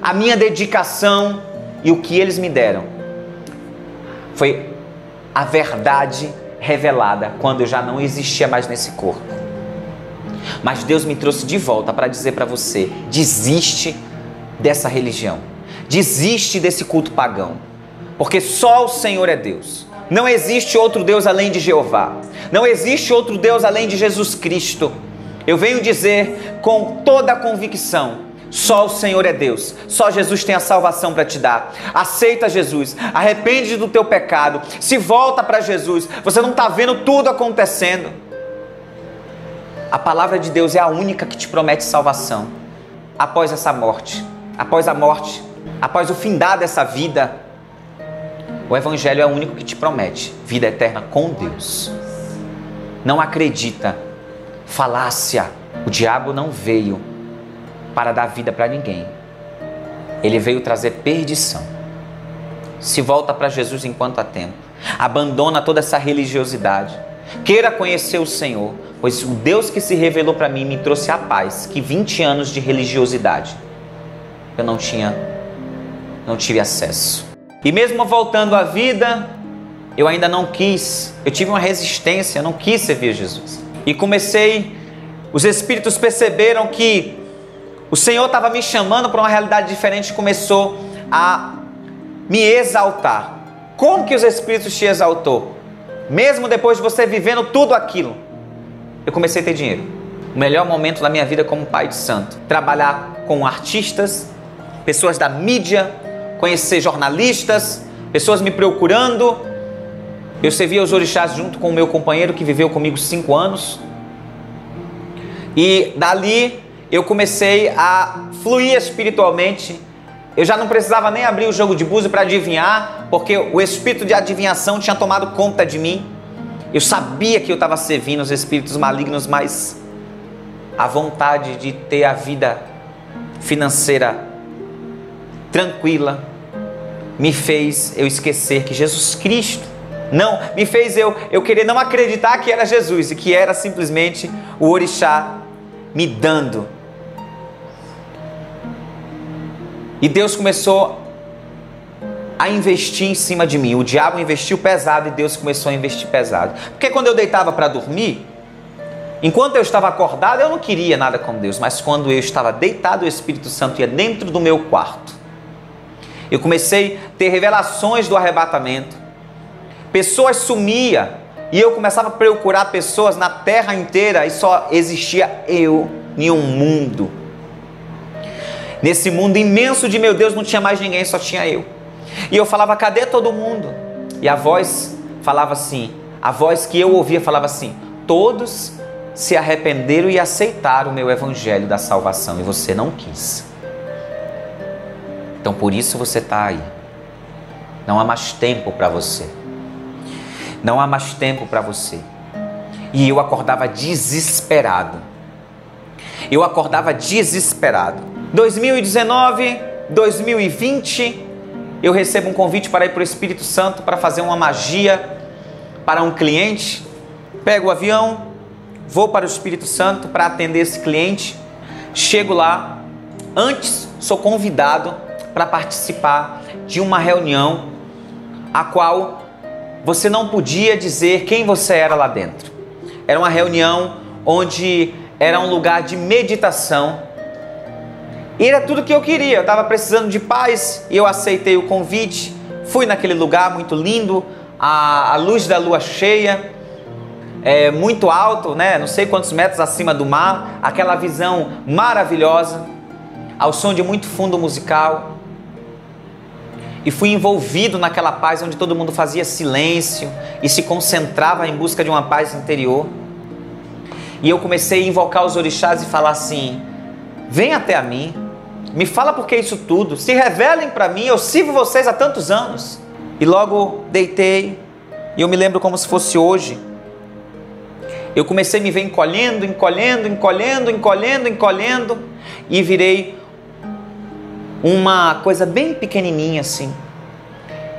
a minha dedicação, e o que eles me deram Foi a verdade revelada quando eu já não existia mais nesse corpo. Mas Deus me trouxe de volta para dizer para você: desiste dessa religião, desiste desse culto pagão, porque só o Senhor é Deus. Não existe outro Deus além de Jeová, não existe outro Deus além de Jesus Cristo. Eu venho dizer com toda a convicção: só o Senhor é Deus, só Jesus tem a salvação para te dar. Aceita Jesus, arrepende do teu pecado, se volta para Jesus. Você não está vendo tudo acontecendo. A palavra de Deus é a única que te promete salvação. Após essa morte, após a morte, após o findar dessa vida, o Evangelho é o único que te promete vida eterna com Deus. Não acredita, falácia. O diabo não veio para dar vida para ninguém. Ele veio trazer perdição. Se volta para Jesus enquanto há tempo. Abandona toda essa religiosidade. Queira conhecer o Senhor, pois o Deus que se revelou para mim me trouxe a paz que 20 anos de religiosidade eu não tive acesso. E mesmo voltando à vida, eu ainda não quis. Eu tive uma resistência, eu não quis servir Jesus. E os Espíritos perceberam que o Senhor estava me chamando para uma realidade diferente e começou a me exaltar. Como que os Espíritos te exaltou? Mesmo depois de você vivendo tudo aquilo, eu comecei a ter dinheiro. O melhor momento da minha vida como pai de santo. Trabalhar com artistas, pessoas da mídia, conhecer jornalistas, pessoas me procurando. Eu servia os orixás junto com o meu companheiro que viveu comigo 5 anos. E dali eu comecei a fluir espiritualmente. Eu já não precisava nem abrir o jogo de búzios para adivinhar, porque o espírito de adivinhação tinha tomado conta de mim. Eu sabia que eu estava servindo os espíritos malignos, mas a vontade de ter a vida financeira tranquila me fez eu esquecer que Jesus Cristo me fez eu querer não acreditar que era Jesus e que era simplesmente o orixá me dando. E Deus começou a investir em cima de mim. O diabo investiu pesado e Deus começou a investir pesado. Porque quando eu deitava para dormir, enquanto eu estava acordado, eu não queria nada com Deus. Mas quando eu estava deitado, o Espírito Santo ia dentro do meu quarto. Eu comecei a ter revelações do arrebatamento. Pessoas sumiam e eu começava a procurar pessoas na terra inteira e só existia eu em um mundo. Nesse mundo imenso de meu Deus não tinha mais ninguém, só tinha eu. E eu falava: cadê todo mundo? E a voz falava assim, a voz que eu ouvia falava assim: todos se arrependeram e aceitaram o meu evangelho da salvação e você não quis. Então por isso você está aí. Não há mais tempo para você. Não há mais tempo para você. E eu acordava desesperado. 2019, 2020, eu recebo um convite para ir para o Espírito Santo para fazer uma magia para um cliente. Pego o avião, vou para o Espírito Santo para atender esse cliente. Chego lá, antes sou convidado para participar de uma reunião a qual você não podia dizer quem você era lá dentro. Era uma reunião onde era um lugar de meditação. E era tudo que eu queria. Eu estava precisando de paz e eu aceitei o convite. Fui naquele lugar muito lindo, a luz da lua cheia, muito alto, né? Não sei quantos metros acima do mar. Aquela visão maravilhosa, ao som de muito fundo musical. E fui envolvido naquela paz onde todo mundo fazia silêncio e se concentrava em busca de uma paz interior. E eu comecei a invocar os orixás e falar assim: vem até a mim, me fala por que isso tudo, se revelem para mim, eu sirvo vocês há tantos anos. E logo deitei, e eu me lembro como se fosse hoje. Eu comecei a me ver encolhendo, e virei uma coisa bem pequenininha assim.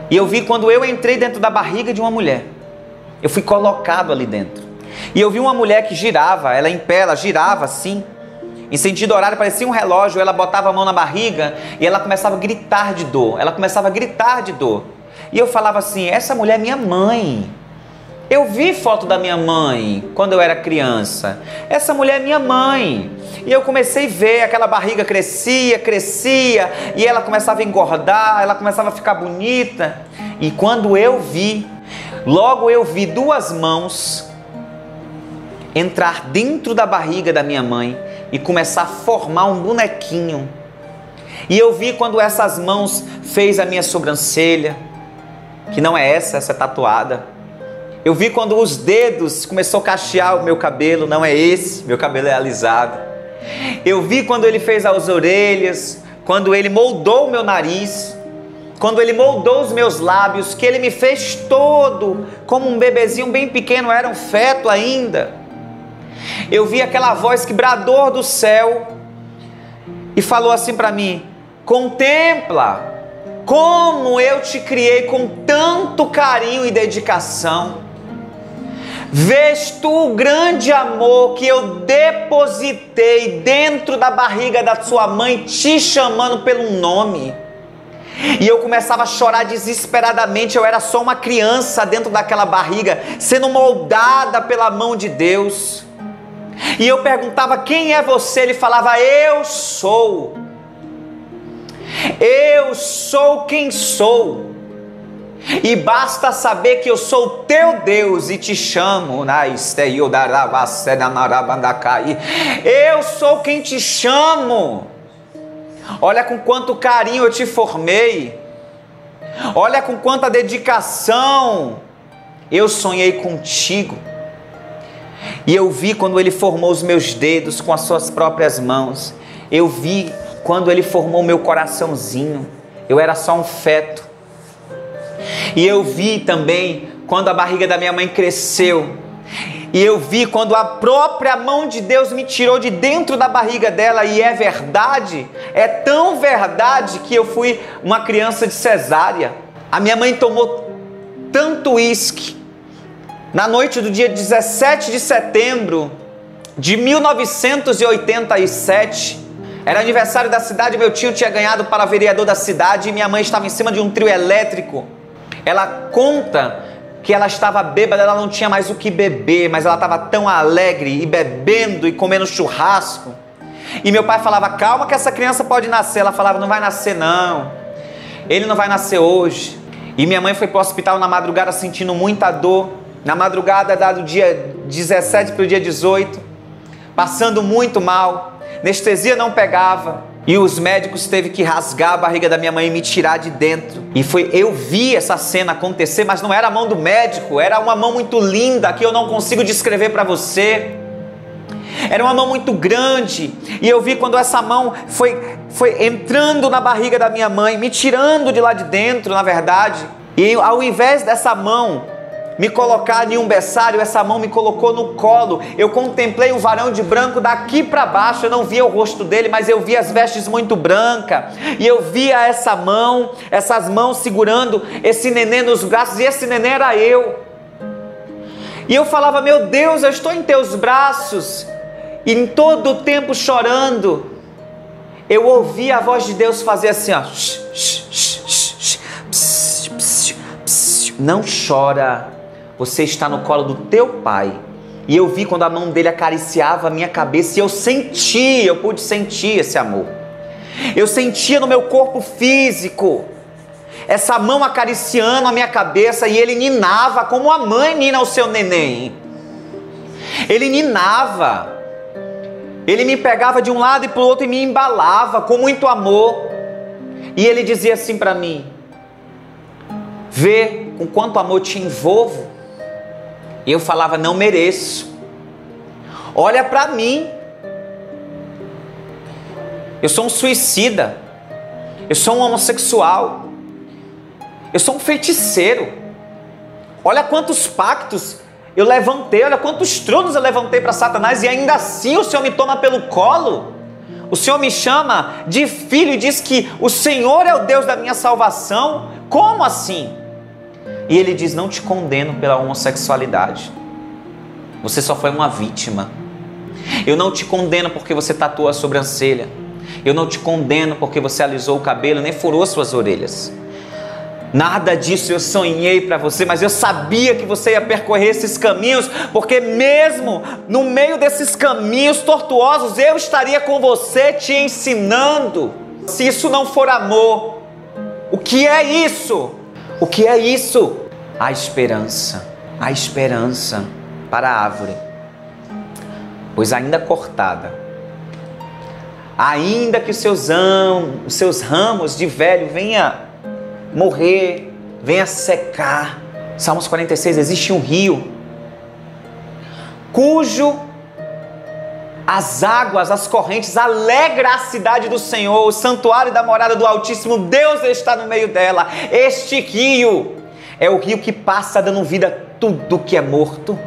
E eu vi quando eu entrei dentro da barriga de uma mulher, eu fui colocado ali dentro. E eu vi uma mulher que girava, ela em pé, ela girava assim, em sentido horário, parecia um relógio. Ela botava a mão na barriga e ela começava a gritar de dor. E eu falava assim, essa mulher é minha mãe. Eu vi foto da minha mãe quando eu era criança. Essa mulher é minha mãe. E eu comecei a ver, aquela barriga crescia, crescia, e ela começava a engordar, ela começava a ficar bonita. E quando eu vi, logo eu vi 2 mãos entrar dentro da barriga da minha mãe e começar a formar um bonequinho. E eu vi quando essas mãos fez a minha sobrancelha, que não é essa é tatuada. Eu vi quando os dedos começou a cachear o meu cabelo, não é esse, meu cabelo é alisado. Eu vi quando ele fez as orelhas, quando ele moldou o meu nariz, quando ele moldou os meus lábios, que ele me fez todo como um bebezinho bem pequeno, era um feto ainda. Eu vi aquela voz que bradou do céu e falou assim para mim, contempla como eu te criei com tanto carinho e dedicação. Vês tu o grande amor que eu depositei dentro da barriga da sua mãe, te chamando pelo nome. E eu começava a chorar desesperadamente, eu era só uma criança dentro daquela barriga, sendo moldada pela mão de Deus. E eu perguntava, quem é você? Ele falava, eu sou quem sou. E basta saber que eu sou o teu Deus e te chamo. Eu sou quem te chamo. Olha com quanto carinho eu te formei. Olha com quanta dedicação eu sonhei contigo. E eu vi quando ele formou os meus dedos com as suas próprias mãos. Eu vi quando ele formou meu coraçãozinho. Eu era só um feto. E eu vi também quando a barriga da minha mãe cresceu. E eu vi quando a própria mão de Deus me tirou de dentro da barriga dela. E é verdade, é tão verdade que eu fui uma criança de cesárea. A minha mãe tomou tanto uísque. Na noite do dia 17 de setembro de 1987, era aniversário da cidade, meu tio tinha ganhado para vereador da cidade e minha mãe estava em cima de um trio elétrico. Ela conta que ela estava bêbada, ela não tinha mais o que beber, mas ela estava tão alegre e bebendo e comendo churrasco. E meu pai falava, calma que essa criança pode nascer. Ela falava, não vai nascer não, ele não vai nascer hoje. E minha mãe foi para o hospital na madrugada sentindo muita dor. Na madrugada do dia 17 para o dia 18, passando muito mal, anestesia não pegava. E os médicos teve que rasgar a barriga da minha mãe e me tirar de dentro. E eu vi essa cena acontecer, mas não era a mão do médico, era uma mão muito linda que eu não consigo descrever para você. Era uma mão muito grande. E eu vi quando essa mão foi entrando na barriga da minha mãe, me tirando de lá de dentro, na verdade. E ao invés dessa mão me colocar em um berçário, essa mão me colocou no colo. Eu contemplei um varão de branco daqui para baixo. Eu não via o rosto dele, mas eu via as vestes muito brancas. E eu via essas mãos segurando esse neném nos braços. E esse neném era eu. E eu falava, meu Deus, eu estou em teus braços. E em todo o tempo chorando, eu ouvia a voz de Deus fazer assim, ó. Não chora. Você está no colo do teu pai. E eu vi quando a mão dele acariciava a minha cabeça. E eu pude sentir esse amor. Eu sentia no meu corpo físico essa mão acariciando a minha cabeça. E ele ninava como a mãe nina o seu neném. Ele ninava. Ele me pegava de um lado e para o outro e me embalava com muito amor. E ele dizia assim para mim, vê com quanto amor te envolvo. E eu falava, não mereço. Olha para mim. Eu sou um suicida. Eu sou um homossexual. Eu sou um feiticeiro. Olha quantos pactos eu levantei. Olha quantos tronos eu levantei para Satanás. E ainda assim o Senhor me toma pelo colo. O Senhor me chama de filho e diz que o Senhor é o Deus da minha salvação. Como assim? E ele diz, não te condeno pela homossexualidade. Você só foi uma vítima. Eu não te condeno porque você tatuou a sobrancelha. Eu não te condeno porque você alisou o cabelo, nem furou suas orelhas. Nada disso eu sonhei para você, mas eu sabia que você ia percorrer esses caminhos, porque mesmo no meio desses caminhos tortuosos, eu estaria com você te ensinando. Se isso não for amor, o que é isso? O que é isso? A esperança para a árvore, pois ainda cortada, ainda que os seus ramos de velho venha morrer, venha secar. Salmos 46, existe um rio cujo as águas, as correntes alegra a cidade do Senhor, o santuário da morada do Altíssimo. Deus está no meio dela. Este rio é o rio que passa dando vida a tudo que é morto.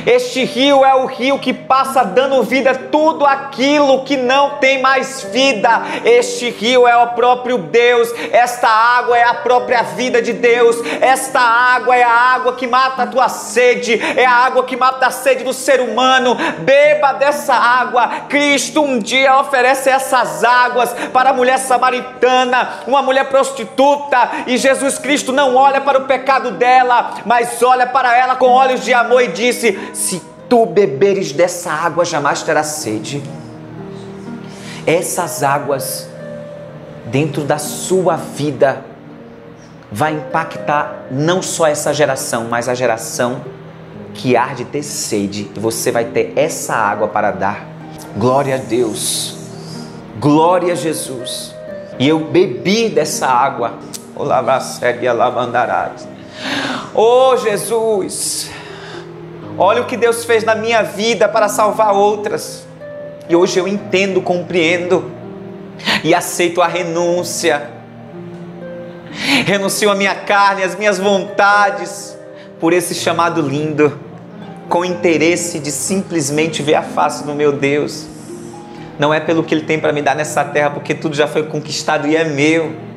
Este rio é o rio que passa dando vida a tudo aquilo que não tem mais vida. Este rio é o próprio Deus. Esta água é a própria vida de Deus. Esta água é a água que mata a tua sede. É a água que mata a sede do ser humano. Beba dessa água. Cristo um dia oferece essas águas para a mulher samaritana, uma mulher prostituta, e Jesus Cristo não olha para o pecado dela, mas olha para ela com olhos de amor e disse: se tu beberes dessa água, jamais terás sede. Essas águas dentro da sua vida vai impactar não só essa geração, mas a geração que há de ter sede. E você vai ter essa água para dar. Glória a Deus, glória a Jesus. E eu bebi dessa água. Oh Jesus, olha o que Deus fez na minha vida para salvar outras. E hoje eu entendo, compreendo e aceito a renúncia. Renuncio a minha carne, as minhas vontades, por esse chamado lindo, com interesse de simplesmente ver a face do meu Deus. Não é pelo que Ele tem para me dar nessa terra, porque tudo já foi conquistado e é meu.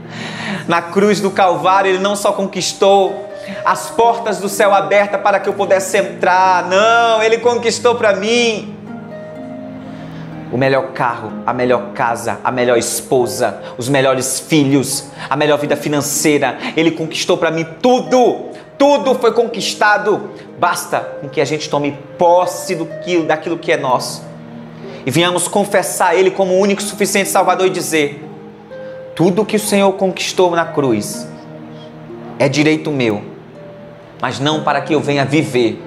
Na cruz do Calvário Ele não só conquistou as portas do céu abertas para que eu pudesse entrar, não, Ele conquistou para mim o melhor carro, a melhor casa, a melhor esposa, os melhores filhos, a melhor vida financeira. Ele conquistou para mim tudo, tudo foi conquistado. Basta com que a gente tome posse daquilo que é nosso e venhamos confessar Ele como o único e suficiente Salvador e dizer: tudo que o Senhor conquistou na cruz é direito meu, mas não para que eu venha viver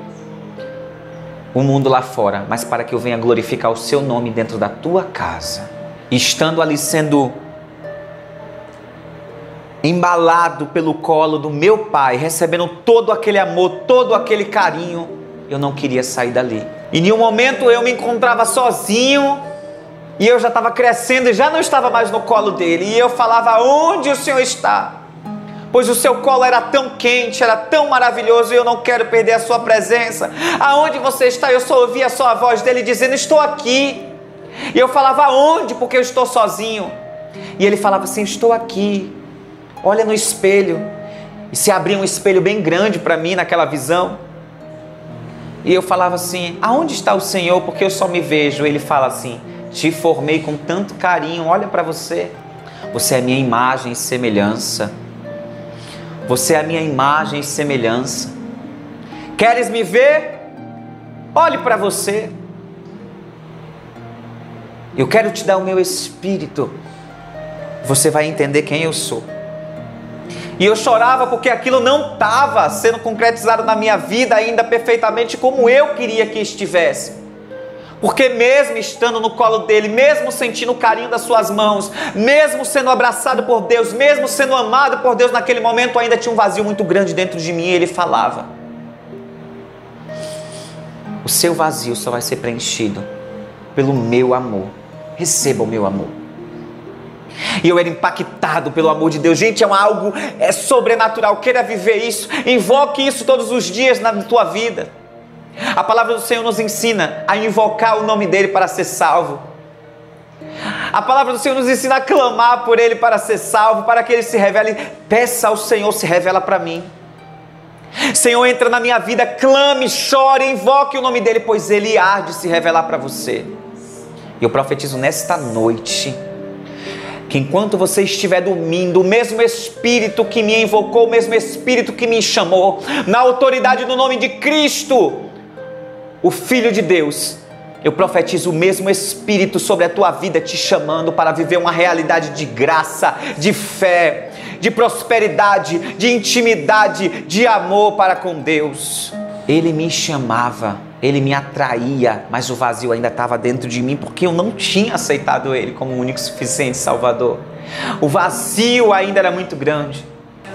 o mundo lá fora, mas para que eu venha glorificar o seu nome dentro da tua casa. E estando ali sendo embalado pelo colo do meu Pai, recebendo todo aquele amor, todo aquele carinho, eu não queria sair dali. E em um momento eu me encontrava sozinho, e eu já estava crescendo e já não estava mais no colo dele. E eu falava: onde o Senhor está? Pois o seu colo era tão quente, era tão maravilhoso, e eu não quero perder a sua presença. Aonde você está? Eu só ouvia só a voz dele dizendo: estou aqui. E eu falava: aonde? Porque eu estou sozinho. E ele falava assim: estou aqui. Olha no espelho. E se abria um espelho bem grande para mim naquela visão. E eu falava assim: aonde está o Senhor? Porque eu só me vejo. Ele fala assim: te formei com tanto carinho, olha para você. Você é minha imagem e semelhança. Você é a minha imagem e semelhança. Queres me ver? Olhe para você. Eu quero te dar o meu espírito. Você vai entender quem eu sou. E eu chorava porque aquilo não estava sendo concretizado na minha vida ainda perfeitamente como eu queria que estivesse. Porque mesmo estando no colo dele, mesmo sentindo o carinho das suas mãos, mesmo sendo abraçado por Deus, mesmo sendo amado por Deus, naquele momento ainda tinha um vazio muito grande dentro de mim. E ele falava: o seu vazio só vai ser preenchido pelo meu amor. Receba o meu amor. E eu era impactado pelo amor de Deus. Gente, algo sobrenatural. Queira viver isso, invoque isso todos os dias na tua vida. A palavra do Senhor nos ensina a invocar o nome dele para ser salvo. A palavra do Senhor nos ensina a clamar por ele para ser salvo, para que ele se revele. Peça ao Senhor: se revela para mim. Senhor, entra na minha vida, clame, chore, invoque o nome dele, pois ele há de se revelar para você. E eu profetizo nesta noite, que enquanto você estiver dormindo, o mesmo Espírito que me invocou, o mesmo Espírito que me chamou, na autoridade do nome de Cristo, o Filho de Deus, eu profetizo o mesmo Espírito sobre a tua vida, te chamando para viver uma realidade de graça, de fé, de prosperidade, de intimidade, de amor para com Deus. Ele me chamava, Ele me atraía, mas o vazio ainda estava dentro de mim, porque eu não tinha aceitado Ele como o único e suficiente Salvador. O vazio ainda era muito grande,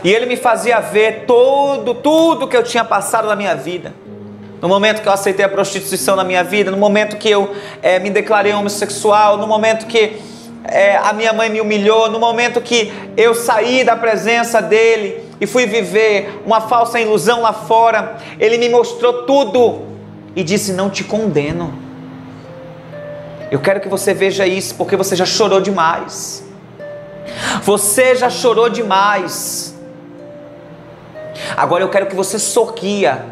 e Ele me fazia ver tudo que eu tinha passado na minha vida. No momento que eu aceitei a prostituição na minha vida, no momento que eu me declarei homossexual, no momento que a minha mãe me humilhou, no momento que eu saí da presença dEle e fui viver uma falsa ilusão lá fora, Ele me mostrou tudo e disse: não te condeno. Eu quero que você veja isso, porque você já chorou demais. Você já chorou demais. Agora eu quero que você sorria,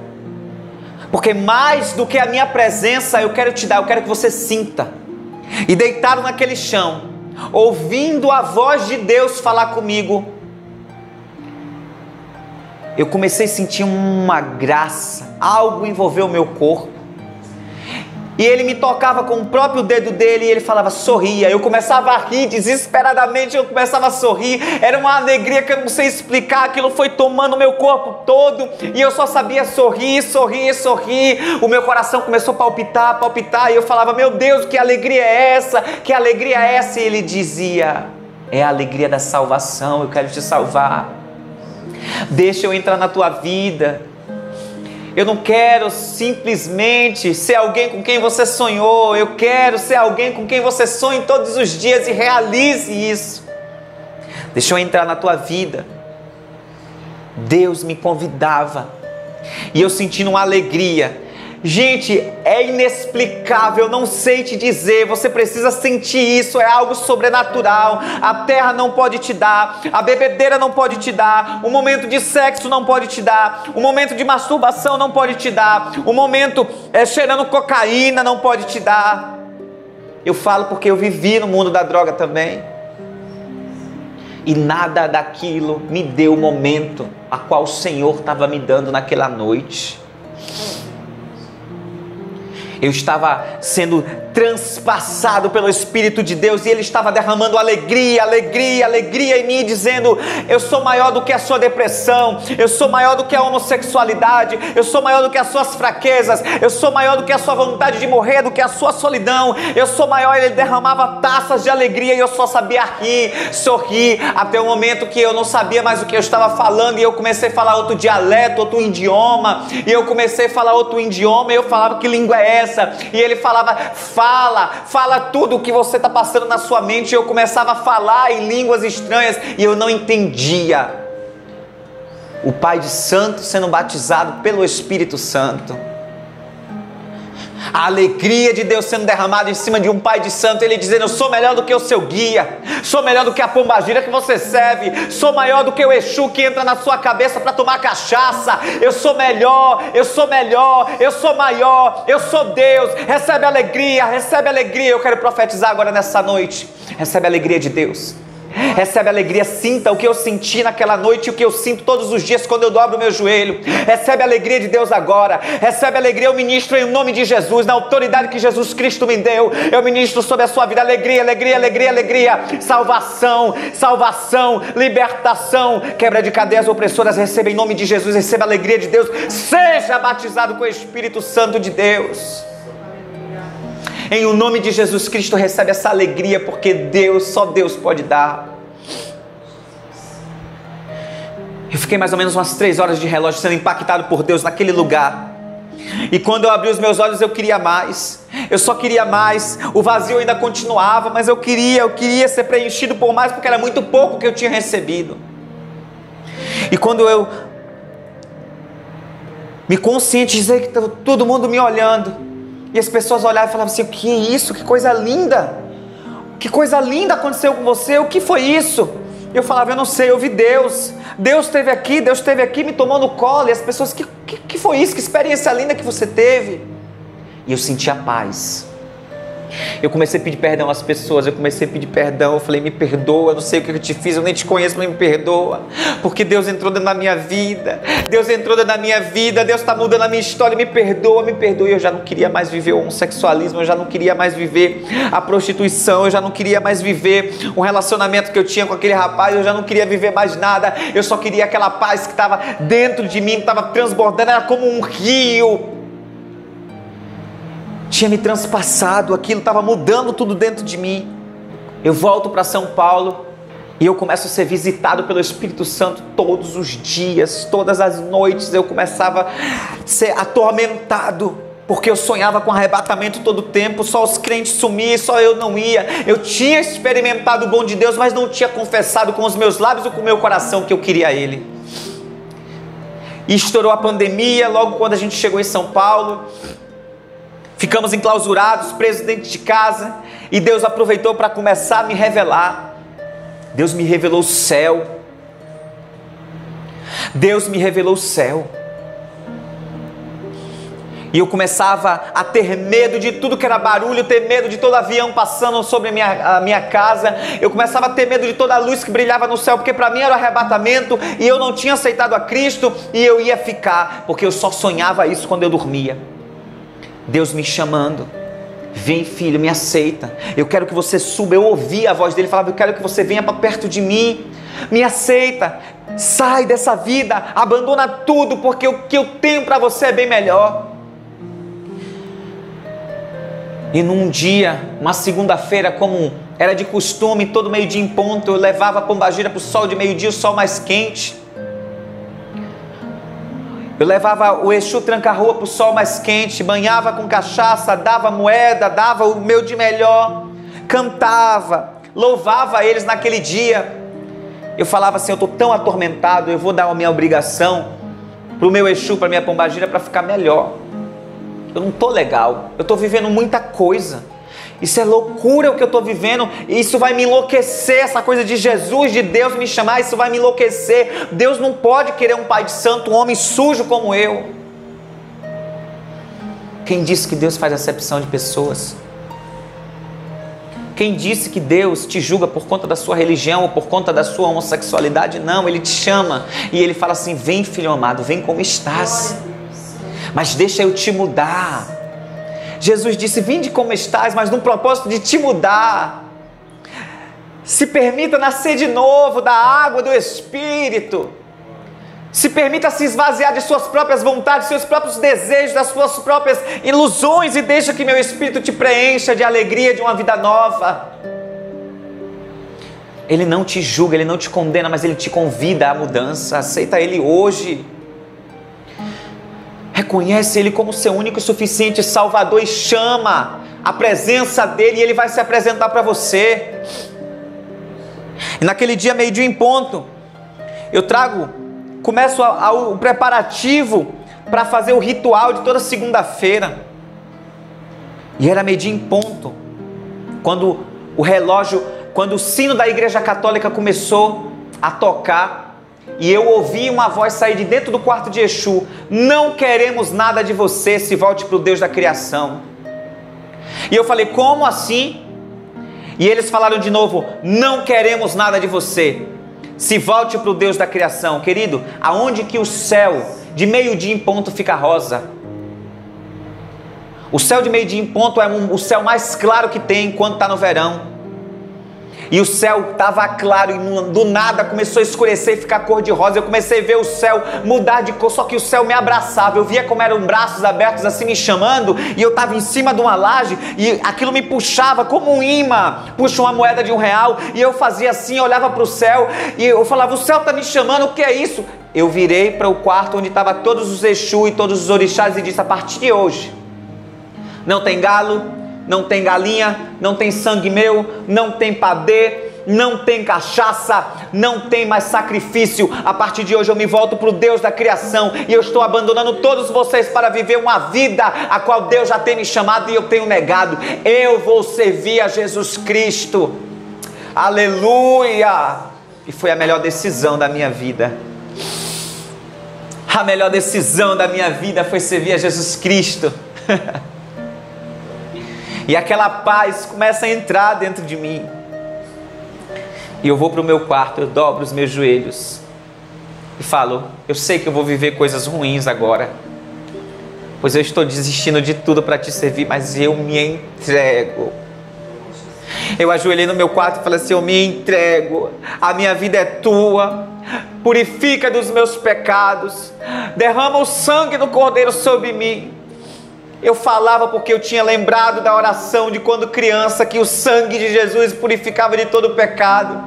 porque mais do que a minha presença eu quero te dar, eu quero que você sinta. E deitado naquele chão, ouvindo a voz de Deus falar comigo, eu comecei a sentir uma graça, algo envolveu o meu corpo. E Ele me tocava com o próprio dedo dele e Ele falava: sorria. Eu começava a rir desesperadamente, eu começava a sorrir. Era uma alegria que eu não sei explicar, aquilo foi tomando o meu corpo todo e eu só sabia sorrir, sorrir, sorrir. O meu coração começou a palpitar, palpitar, e eu falava: meu Deus, que alegria é essa? Que alegria é essa? E Ele dizia: é a alegria da salvação, eu quero te salvar. Deixa eu entrar na tua vida. Eu não quero simplesmente ser alguém com quem você sonhou. Eu quero ser alguém com quem você sonhe todos os dias e realize isso. Deixa eu entrar na tua vida. Deus me convidava e eu sentindo uma alegria. Gente, é inexplicável, não sei te dizer, você precisa sentir isso, é algo sobrenatural. A terra não pode te dar, a bebedeira não pode te dar, o momento de sexo não pode te dar, o momento de masturbação não pode te dar, o momento cheirando cocaína não pode te dar. Eu falo porque eu vivi no mundo da droga também, e nada daquilo me deu o momento a qual o Senhor estava me dando naquela noite. Eu estava sendo transpassado pelo Espírito de Deus e Ele estava derramando alegria, alegria, alegria em mim, dizendo: eu sou maior do que a sua depressão, eu sou maior do que a homossexualidade, eu sou maior do que as suas fraquezas, eu sou maior do que a sua vontade de morrer, do que a sua solidão, eu sou maior. Ele derramava taças de alegria e eu só sabia rir, sorrir, até o momento que eu não sabia mais o que eu estava falando e eu comecei a falar outro dialeto, outro idioma, e eu comecei a falar outro idioma e eu falava: que língua é essa? E Ele falava: fala tudo o que você está passando na sua mente. E eu começava a falar em línguas estranhas e eu não entendia. O Pai de Santo sendo batizado pelo Espírito Santo, a alegria de Deus sendo derramada em cima de um Pai de Santo, Ele dizendo: eu sou melhor do que o seu guia, sou melhor do que a pombagira que você serve, sou maior do que o Exu que entra na sua cabeça para tomar cachaça. Eu sou melhor, eu sou melhor, eu sou maior, eu sou Deus. Recebe alegria, recebe alegria. Eu quero profetizar agora nessa noite: recebe a alegria de Deus. Recebe alegria, sinta o que eu senti naquela noite e o que eu sinto todos os dias quando eu dobro o meu joelho. Recebe a alegria de Deus agora. Recebe a alegria, eu ministro em nome de Jesus, na autoridade que Jesus Cristo me deu. Eu ministro sobre a sua vida alegria, alegria, alegria, alegria. Salvação, salvação, libertação, quebra de cadeias opressoras. Receba em nome de Jesus, receba a alegria de Deus. Seja batizado com o Espírito Santo de Deus. Em o nome de Jesus Cristo, recebe essa alegria, porque Deus, só Deus pode dar. Eu fiquei mais ou menos umas 3 horas de relógio sendo impactado por Deus naquele lugar. E quando eu abri os meus olhos, eu queria mais. Eu só queria mais. O vazio ainda continuava, mas eu queria ser preenchido por mais, porque era muito pouco que eu tinha recebido. E quando eu me conscientizei que estava todo mundo me olhando, e as pessoas olhavam e falavam assim: o que é isso? Que coisa linda! Que coisa linda aconteceu com você, o que foi isso? Eu falava: eu não sei, eu vi Deus. Deus esteve aqui, me tomou no colo. E as pessoas: que foi isso? Que experiência linda que você teve. E eu senti a paz. Eu comecei a pedir perdão às pessoas, eu falei, me perdoa, eu não sei o que eu te fiz, eu nem te conheço, mas me perdoa, porque Deus entrou dentro da minha vida, Deus está mudando a minha história, me perdoa, e eu já não queria mais viver o homossexualismo, eu já não queria mais viver a prostituição, eu já não queria mais viver um relacionamento que eu tinha com aquele rapaz, eu já não queria viver mais nada, eu só queria aquela paz que estava dentro de mim, que estava transbordando, era como um rio, tinha me transpassado, aquilo estava mudando tudo dentro de mim. Eu volto para São Paulo e eu começo a ser visitado pelo Espírito Santo todos os dias, todas as noites eu começava a ser atormentado, porque eu sonhava com arrebatamento todo o tempo, só os crentes sumiam, só eu não ia. Eu tinha experimentado o bom de Deus, mas não tinha confessado com os meus lábios ou com o meu coração que eu queria Ele. E estourou a pandemia, logo quando a gente chegou em São Paulo, ficamos enclausurados, presos dentro de casa, e Deus aproveitou para começar a me revelar. Deus me revelou o céu. Deus me revelou o céu. E eu começava a ter medo de tudo que era barulho, ter medo de todo avião passando sobre a minha casa. Eu começava a ter medo de toda a luz que brilhava no céu, porque para mim era o arrebatamento, e eu não tinha aceitado a Cristo, e eu ia ficar, porque eu só sonhava isso quando eu dormia. Deus me chamando, vem filho, me aceita, eu quero que você suba. Eu ouvia a voz dele, falava, eu quero que você venha para perto de mim, me aceita, sai dessa vida, abandona tudo, porque o que eu tenho para você é bem melhor. E num dia, uma segunda-feira, como era de costume, todo meio-dia em ponto, eu levava a pombagira para o sol de meio-dia, o sol mais quente. Eu levava o Exu tranca-rua para o sol mais quente, banhava com cachaça, dava moeda, dava o meu de melhor, cantava, louvava eles naquele dia. Eu falava assim, eu estou tão atormentado, eu vou dar a minha obrigação para o meu Exu, para a minha pombagira, para ficar melhor. Eu não estou legal, eu estou vivendo muita coisa. Isso é loucura o que eu estou vivendo, isso vai me enlouquecer, essa coisa de Jesus, de Deus me chamar, isso vai me enlouquecer. Deus não pode querer um pai de santo, um homem sujo como eu. Quem disse que Deus faz acepção de pessoas? Quem disse que Deus te julga por conta da sua religião ou por conta da sua homossexualidade? Não, Ele te chama e Ele fala assim, vem filho amado, vem como estás, mas deixa eu te mudar. Jesus disse, vinde como estás, mas num propósito de te mudar. Se permita nascer de novo da água do Espírito. Se permita se esvaziar de suas próprias vontades, seus próprios desejos, das suas próprias ilusões, e deixa que meu Espírito te preencha de alegria, de uma vida nova. Ele não te julga, Ele não te condena, mas Ele te convida à mudança. Aceita Ele hoje. Reconhece Ele como seu único e suficiente Salvador e chama a presença dEle, e Ele vai se apresentar para você. E naquele dia, meio-dia em ponto, começo o preparativo para fazer o ritual de toda segunda-feira. E era meio-dia em ponto, quando o sino da Igreja Católica começou a tocar, e eu ouvi uma voz sair de dentro do quarto de Exu, não queremos nada de você, se volte para o Deus da criação. E eu falei, como assim? E eles falaram de novo, não queremos nada de você, se volte para o Deus da criação. Querido, aonde que o céu de meio-dia em ponto fica rosa? O céu de meio-dia em ponto é o céu mais claro que tem quando está no verão. E o céu estava claro e do nada começou a escurecer e ficar cor de rosa. Eu comecei a ver o céu mudar de cor, só que o céu me abraçava. Eu via como eram braços abertos assim me chamando, e eu estava em cima de uma laje e aquilo me puxava como um imã, puxa uma moeda de R$1, e eu fazia assim, olhava para o céu e eu falava, o céu está me chamando, o que é isso? Eu virei para o quarto onde estavam todos os Exu e todos os orixás e disse, a partir de hoje, não tem galo, não tem galinha, não tem sangue meu, não tem padê, não tem cachaça, não tem mais sacrifício. A partir de hoje eu me volto para o Deus da criação, e eu estou abandonando todos vocês para viver uma vida a qual Deus já tem me chamado e eu tenho negado. Eu vou servir a Jesus Cristo. Aleluia! E foi a melhor decisão da minha vida. A melhor decisão da minha vida foi servir a Jesus Cristo. E aquela paz começa a entrar dentro de mim. E eu vou para o meu quarto, eu dobro os meus joelhos e falo: eu sei que eu vou viver coisas ruins agora, pois eu estou desistindo de tudo para te servir, mas eu me entrego. Eu ajoelhei no meu quarto e falei assim: eu me entrego, a minha vida é tua, purifica dos meus pecados, derrama o sangue do Cordeiro sobre mim. Eu falava porque eu tinha lembrado da oração de quando criança, que o sangue de Jesus purificava de todo o pecado.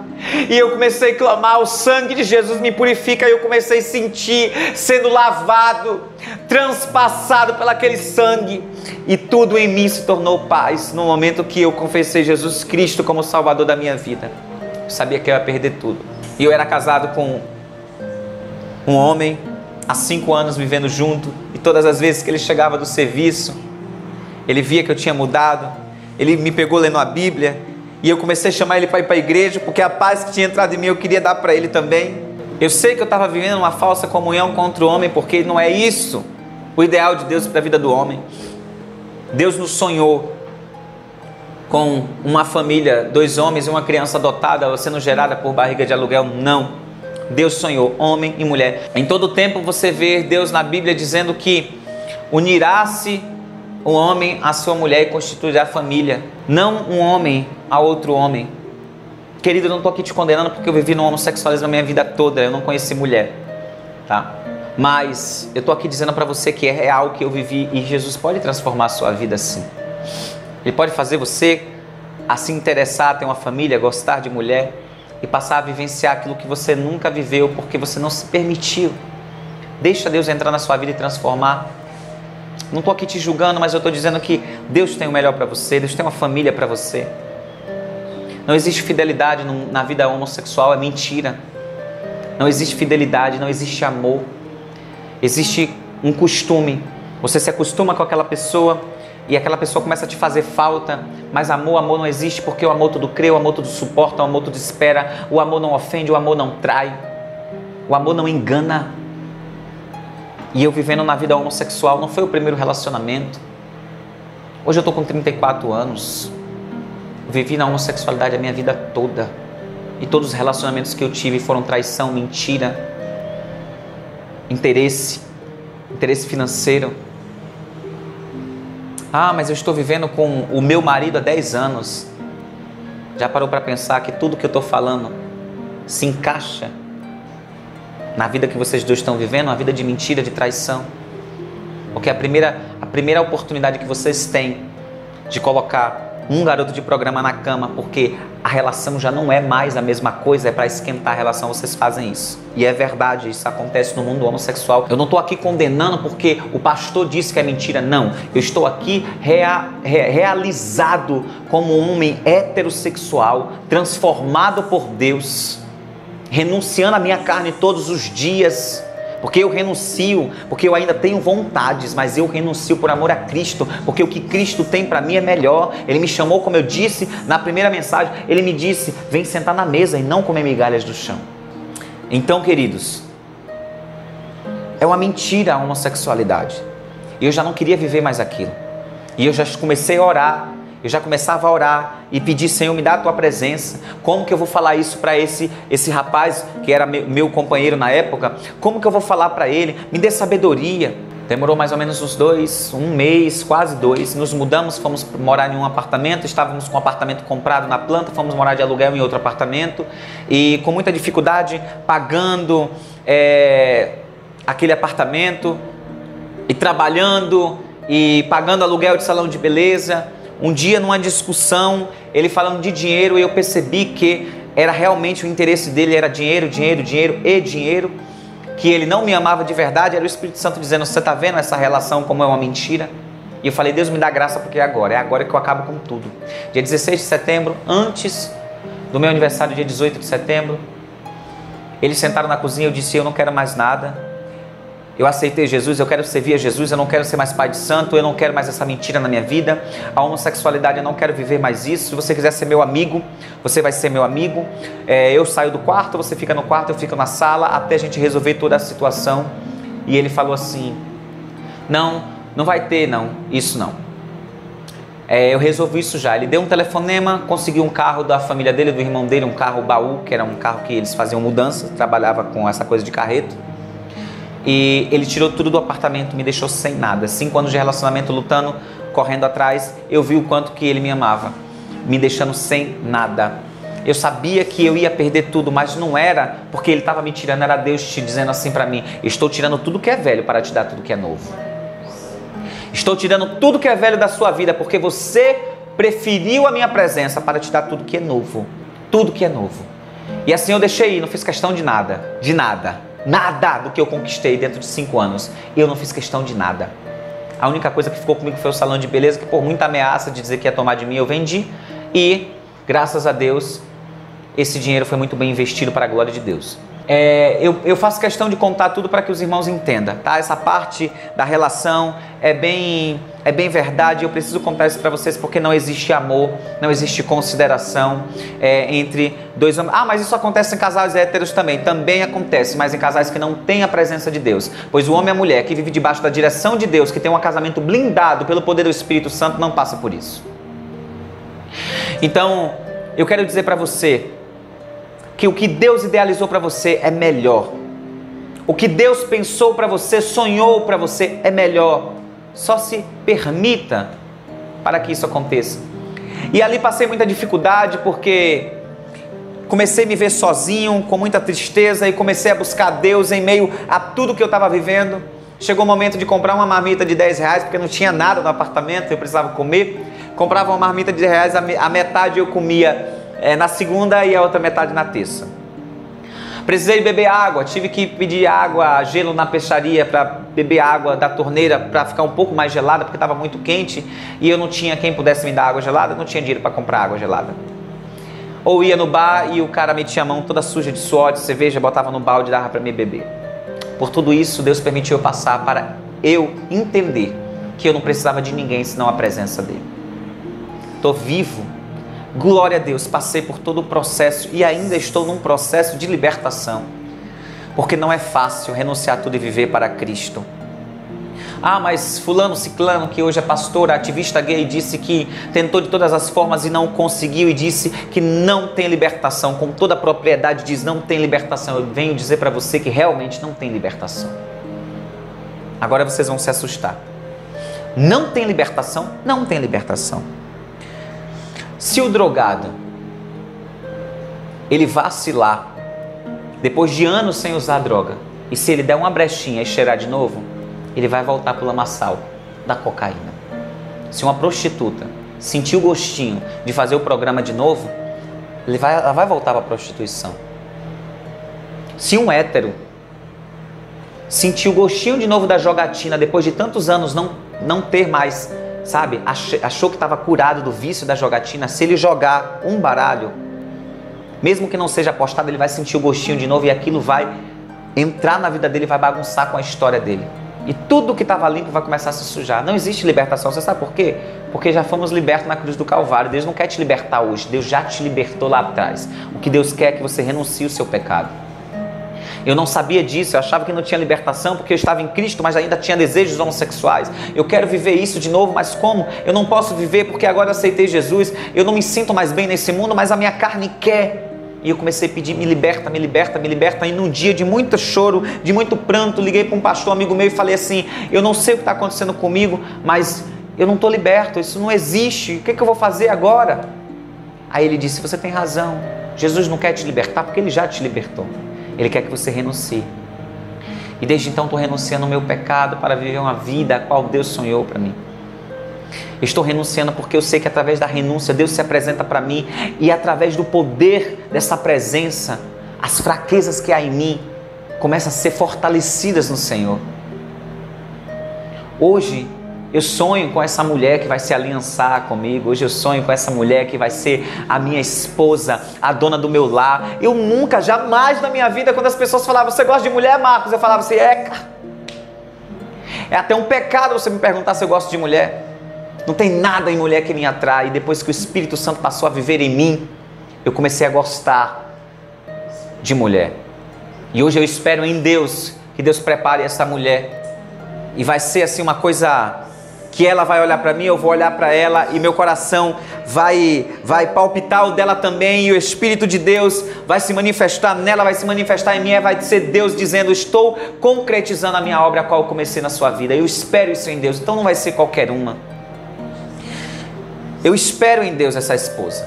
E eu comecei a clamar: o sangue de Jesus me purifica. E eu comecei a sentir sendo lavado, transpassado pelaquele sangue. E tudo em mim se tornou paz. No momento que eu confessei Jesus Cristo como Salvador da minha vida, eu sabia que eu ia perder tudo. E eu era casado com um homem, há 5 anos vivendo junto, e todas as vezes que ele chegava do serviço, ele via que eu tinha mudado, ele me pegou lendo a Bíblia, e eu comecei a chamar ele para ir para a igreja, porque a paz que tinha entrado em mim eu queria dar para ele também. Eu sei que eu estava vivendo uma falsa comunhão contra o homem, porque não é isso o ideal de Deus para a vida do homem. Deus nos sonhou com uma família, 2 homens e uma criança adotada, sendo gerada por barriga de aluguel. Não. Deus sonhou homem e mulher. Em todo tempo você vê Deus na Bíblia dizendo que unirá-se o homem à sua mulher e constituirá a família, não um homem a outro homem. Querido, eu não estou aqui te condenando, porque eu vivi no homossexualismo a minha vida toda, eu não conheci mulher, tá? Mas eu estou aqui dizendo para você que é real, que eu vivi, e Jesus pode transformar a sua vida assim. Ele pode fazer você a se interessar, ter uma família, gostar de mulher e passar a vivenciar aquilo que você nunca viveu porque você não se permitiu. Deixa Deus entrar na sua vida e transformar. Não estou aqui te julgando, mas eu estou dizendo que Deus tem o melhor para você, Deus tem uma família para você. Não existe fidelidade na vida homossexual, é mentira. Não existe fidelidade, não existe amor. Existe um costume. Você se acostuma com aquela pessoa e aquela pessoa começa a te fazer falta, mas amor não existe, porque o amor tudo crê, o amor tudo suporta, o amor tudo espera, o amor não ofende, o amor não trai, o amor não engana. E eu vivendo na vida homossexual, não foi o primeiro relacionamento. Hoje eu estou com 34 anos, vivi na homossexualidade a minha vida toda, e todos os relacionamentos que eu tive foram traição, mentira, interesse financeiro. Ah, mas eu estou vivendo com o meu marido há 10 anos. Já parou para pensar que tudo que eu estou falando se encaixa na vida que vocês dois estão vivendo, uma vida de mentira, de traição? Porque a primeira oportunidade que vocês têm de colocar um garoto de programa na cama, porque a relação já não é mais a mesma coisa, é para esquentar a relação, vocês fazem isso. E é verdade, isso acontece no mundo homossexual. Eu não estou aqui condenando porque o pastor disse que é mentira, não. Eu estou aqui realizado como um homem heterossexual, transformado por Deus, renunciando à minha carne todos os dias. Porque eu renuncio, porque eu ainda tenho vontades, mas eu renuncio por amor a Cristo, porque o que Cristo tem para mim é melhor. Ele me chamou, como eu disse na primeira mensagem, ele me disse: vem sentar na mesa e não comer migalhas do chão. Então, queridos, é uma mentira a homossexualidade. E eu já não queria viver mais aquilo. E eu já comecei a orar. Eu já começava a orar e pedir: Senhor, me dá a tua presença. Como que eu vou falar isso para esse rapaz que era meu companheiro na época? Como que eu vou falar para ele? Me dê sabedoria. Demorou mais ou menos um mês, quase 2. Nos mudamos, fomos morar em um apartamento. Estávamos com um apartamento comprado na planta, fomos morar de aluguel em outro apartamento. E com muita dificuldade, pagando aquele apartamento e trabalhando e pagando aluguel de salão de beleza. Um dia, numa discussão, ele falando de dinheiro, eu percebi que era realmente o interesse dele, era dinheiro, dinheiro, dinheiro e dinheiro, que ele não me amava de verdade. Era o Espírito Santo dizendo: você está vendo essa relação como é uma mentira? E eu falei: Deus, me dá graça, porque é agora que eu acabo com tudo. Dia 16 de setembro, antes do meu aniversário, dia 18 de setembro, eles sentaram na cozinha. Eu disse: eu não quero mais nada. Eu aceitei Jesus, eu quero servir a Jesus, eu não quero ser mais pai de santo, eu não quero mais essa mentira na minha vida. A homossexualidade, eu não quero viver mais isso. Se você quiser ser meu amigo, você vai ser meu amigo. Eu saio do quarto, você fica no quarto, eu fico na sala, até a gente resolver toda a situação. E ele falou assim: não vai ter não, isso não. Eu resolvi isso já. Ele deu um telefonema, conseguiu um carro da família dele, do irmão dele, um carro baú, que era um carro que eles faziam mudança, trabalhava com essa coisa de carreto. E ele tirou tudo do apartamento, me deixou sem nada. 5 anos de relacionamento, lutando, correndo atrás. Eu vi o quanto que ele me amava, me deixando sem nada. Eu sabia que eu ia perder tudo, mas não era porque ele estava me tirando, era Deus te dizendo assim para mim: estou tirando tudo que é velho para te dar tudo que é novo. Estou tirando tudo que é velho da sua vida, porque você preferiu a minha presença para te dar tudo que é novo. Tudo que é novo. E assim eu deixei ir, não fiz questão de nada. De nada. Nada do que eu conquistei dentro de 5 anos. Eu não fiz questão de nada. A única coisa que ficou comigo foi o salão de beleza, que por muita ameaça de dizer que ia tomar de mim, eu vendi. E, graças a Deus, esse dinheiro foi muito bem investido para a glória de Deus. Eu faço questão de contar tudo para que os irmãos entendam, tá? Essa parte da relação é bem verdade. Eu preciso contar isso para vocês porque não existe amor, não existe consideração entre dois homens. Mas isso acontece em casais héteros também. Também acontece, mas em casais que não têm a presença de Deus. Pois o homem e a mulher que vive debaixo da direção de Deus, que tem um casamento blindado pelo poder do Espírito Santo, não passa por isso. Então, eu quero dizer para você que o que Deus idealizou para você é melhor. O que Deus pensou para você, sonhou para você é melhor. Só se permita para que isso aconteça. E ali passei muita dificuldade porque comecei a me ver sozinho, com muita tristeza, e comecei a buscar Deus em meio a tudo que eu estava vivendo. Chegou o momento de comprar uma marmita de R$10 porque não tinha nada no apartamento, eu precisava comer. Comprava uma marmita de R$10, a metade eu comia na segunda e a outra metade na terça. Precisei beber água, tive que pedir água, gelo na peixaria para beber água da torneira para ficar um pouco mais gelada, porque estava muito quente e eu não tinha quem pudesse me dar água gelada, não tinha dinheiro para comprar água gelada. Ou ia no bar e o cara metia a mão toda suja de suor, de cerveja, botava no balde e dava para me beber. Por tudo isso, Deus permitiu eu passar para eu entender que eu não precisava de ninguém senão a presença dele. Estou vivo. Glória a Deus, passei por todo o processo e ainda estou num processo de libertação, porque não é fácil renunciar tudo e viver para Cristo. Mas fulano, ciclano, que hoje é pastor, ativista gay, disse que tentou de todas as formas e não conseguiu e disse que não tem libertação, com toda a propriedade diz não tem libertação. Eu venho dizer para você que realmente não tem libertação. Agora vocês vão se assustar. Não tem libertação? Não tem libertação. Se o drogado, ele vacilar, depois de anos sem usar droga, e se ele der uma brechinha e cheirar de novo, ele vai voltar para o lamaçal da cocaína. Se uma prostituta sentir o gostinho de fazer o programa de novo, ela vai voltar para a prostituição. Se um hétero sentir o gostinho de novo da jogatina, depois de tantos anos não ter mais, sabe, achou que estava curado do vício da jogatina, se ele jogar um baralho, mesmo que não seja apostado, ele vai sentir o gostinho de novo e aquilo vai entrar na vida dele, vai bagunçar com a história dele. E tudo que estava limpo vai começar a se sujar. Não existe libertação. Você sabe por quê? Porque já fomos libertos na cruz do Calvário. Deus não quer te libertar hoje. Deus já te libertou lá atrás. O que Deus quer é que você renuncie o seu pecado. Eu não sabia disso, eu achava que não tinha libertação porque eu estava em Cristo, mas ainda tinha desejos homossexuais. Eu quero viver isso de novo, mas como? Eu não posso viver porque agora eu aceitei Jesus, eu não me sinto mais bem nesse mundo, mas a minha carne quer. E eu comecei a pedir, me liberta, me liberta, me liberta. E num dia de muito choro, de muito pranto, liguei para um pastor amigo meu e falei assim: eu não sei o que está acontecendo comigo, mas eu não estou liberto, isso não existe, o que eu vou fazer agora? Aí ele disse: você tem razão, Jesus não quer te libertar porque ele já te libertou. Ele quer que você renuncie. E desde então estou renunciando ao meu pecado para viver uma vida a qual Deus sonhou para mim. Estou renunciando porque eu sei que através da renúncia Deus se apresenta para mim e através do poder dessa presença, as fraquezas que há em mim começam a ser fortalecidas no Senhor. Hoje eu sonho com essa mulher que vai se aliançar comigo. Hoje eu sonho com essa mulher que vai ser a minha esposa, a dona do meu lar. Eu nunca, jamais na minha vida, quando as pessoas falavam: você gosta de mulher, Marcos? Eu falava assim: é até um pecado você me perguntar se eu gosto de mulher. Não tem nada em mulher que me atrai. E depois que o Espírito Santo passou a viver em mim, eu comecei a gostar de mulher. E hoje eu espero em Deus que Deus prepare essa mulher. E vai ser assim uma coisa que ela vai olhar para mim, eu vou olhar para ela e meu coração vai palpitar o dela também, e o Espírito de Deus vai se manifestar nela, vai se manifestar em mim, vai ser Deus dizendo: estou concretizando a minha obra a qual eu comecei na sua vida. Eu espero isso em Deus, então não vai ser qualquer uma. Eu espero em Deus essa esposa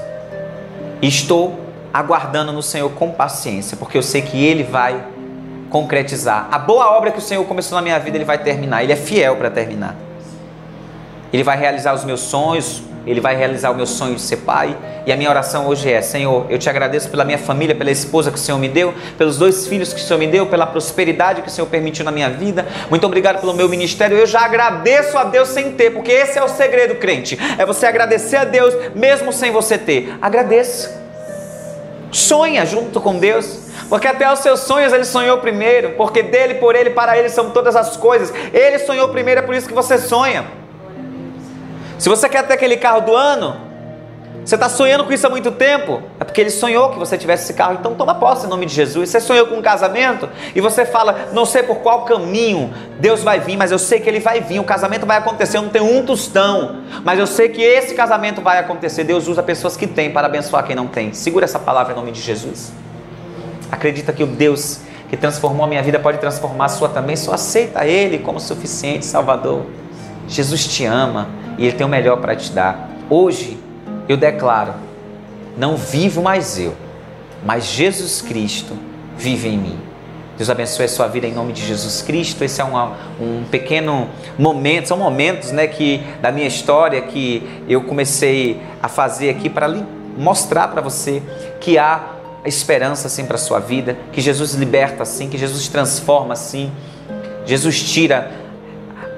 e estou aguardando no Senhor com paciência, porque eu sei que Ele vai concretizar. A boa obra que o Senhor começou na minha vida, Ele vai terminar. Ele é fiel para terminar. Ele vai realizar os meus sonhos, Ele vai realizar o meu sonho de ser pai. E a minha oração hoje é: Senhor, eu te agradeço pela minha família, pela esposa que o Senhor me deu, pelos 2 filhos que o Senhor me deu, pela prosperidade que o Senhor permitiu na minha vida. Muito obrigado pelo meu ministério. Eu já agradeço a Deus sem ter, porque esse é o segredo, crente. É você agradecer a Deus mesmo sem você ter. Agradeça. Sonha junto com Deus, porque até os seus sonhos Ele sonhou primeiro, porque dele, por Ele, para Ele são todas as coisas. Ele sonhou primeiro, é por isso que você sonha. Se você quer ter aquele carro do ano, você está sonhando com isso há muito tempo, é porque Ele sonhou que você tivesse esse carro. Então toma posse em nome de Jesus. Você sonhou com um casamento e você fala: não sei por qual caminho Deus vai vir, mas eu sei que Ele vai vir, o casamento vai acontecer. Eu não tenho um tostão, mas eu sei que esse casamento vai acontecer. Deus usa pessoas que têm para abençoar quem não tem. Segura essa palavra em nome de Jesus. Acredita que o Deus que transformou a minha vida pode transformar a sua também. Só aceita Ele como suficiente Salvador. Jesus te ama e Ele tem o melhor para te dar. Hoje eu declaro: não vivo mais eu, mas Jesus Cristo vive em mim. Deus abençoe a sua vida em nome de Jesus Cristo. Esse é um pequeno momento, são momentos, né, da minha história que eu comecei a fazer aqui para mostrar para você que há esperança sim para a sua vida, que Jesus liberta sim, que Jesus transforma sim. Jesus tira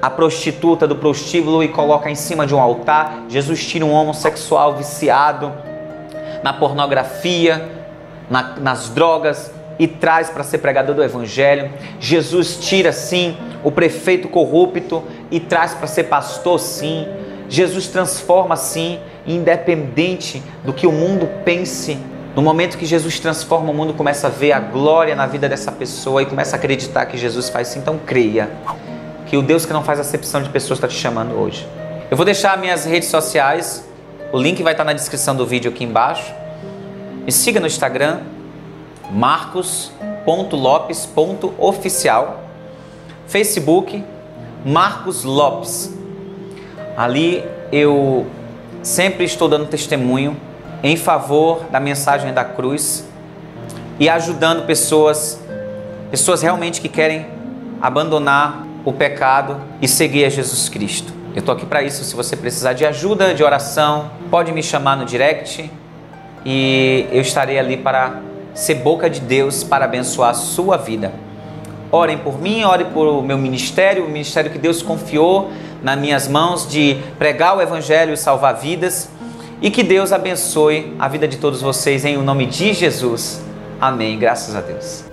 a prostituta do prostíbulo e coloca em cima de um altar. Jesus tira um homossexual viciado na pornografia, nas drogas, e traz para ser pregador do Evangelho. Jesus tira sim o prefeito corrupto e traz para ser pastor sim. Jesus transforma sim, independente do que o mundo pense. No momento que Jesus transforma, o mundo começa a ver a glória na vida dessa pessoa e começa a acreditar que Jesus faz sim. Então creia que o Deus que não faz acepção de pessoas está te chamando hoje. Eu vou deixar minhas redes sociais, o link vai estar na descrição do vídeo aqui embaixo. Me siga no Instagram, marcos.lopes.oficial, Facebook, Marcos Lopes. Ali eu sempre estou dando testemunho em favor da mensagem da cruz e ajudando pessoas realmente que querem abandonar o pecado e seguir a Jesus Cristo. Eu estou aqui para isso. Se você precisar de ajuda, de oração, pode me chamar no direct e eu estarei ali para ser boca de Deus para abençoar a sua vida. Orem por mim, orem por o meu ministério, o ministério que Deus confiou nas minhas mãos de pregar o Evangelho e salvar vidas. E que Deus abençoe a vida de todos vocês em nome de Jesus. Amém. Graças a Deus.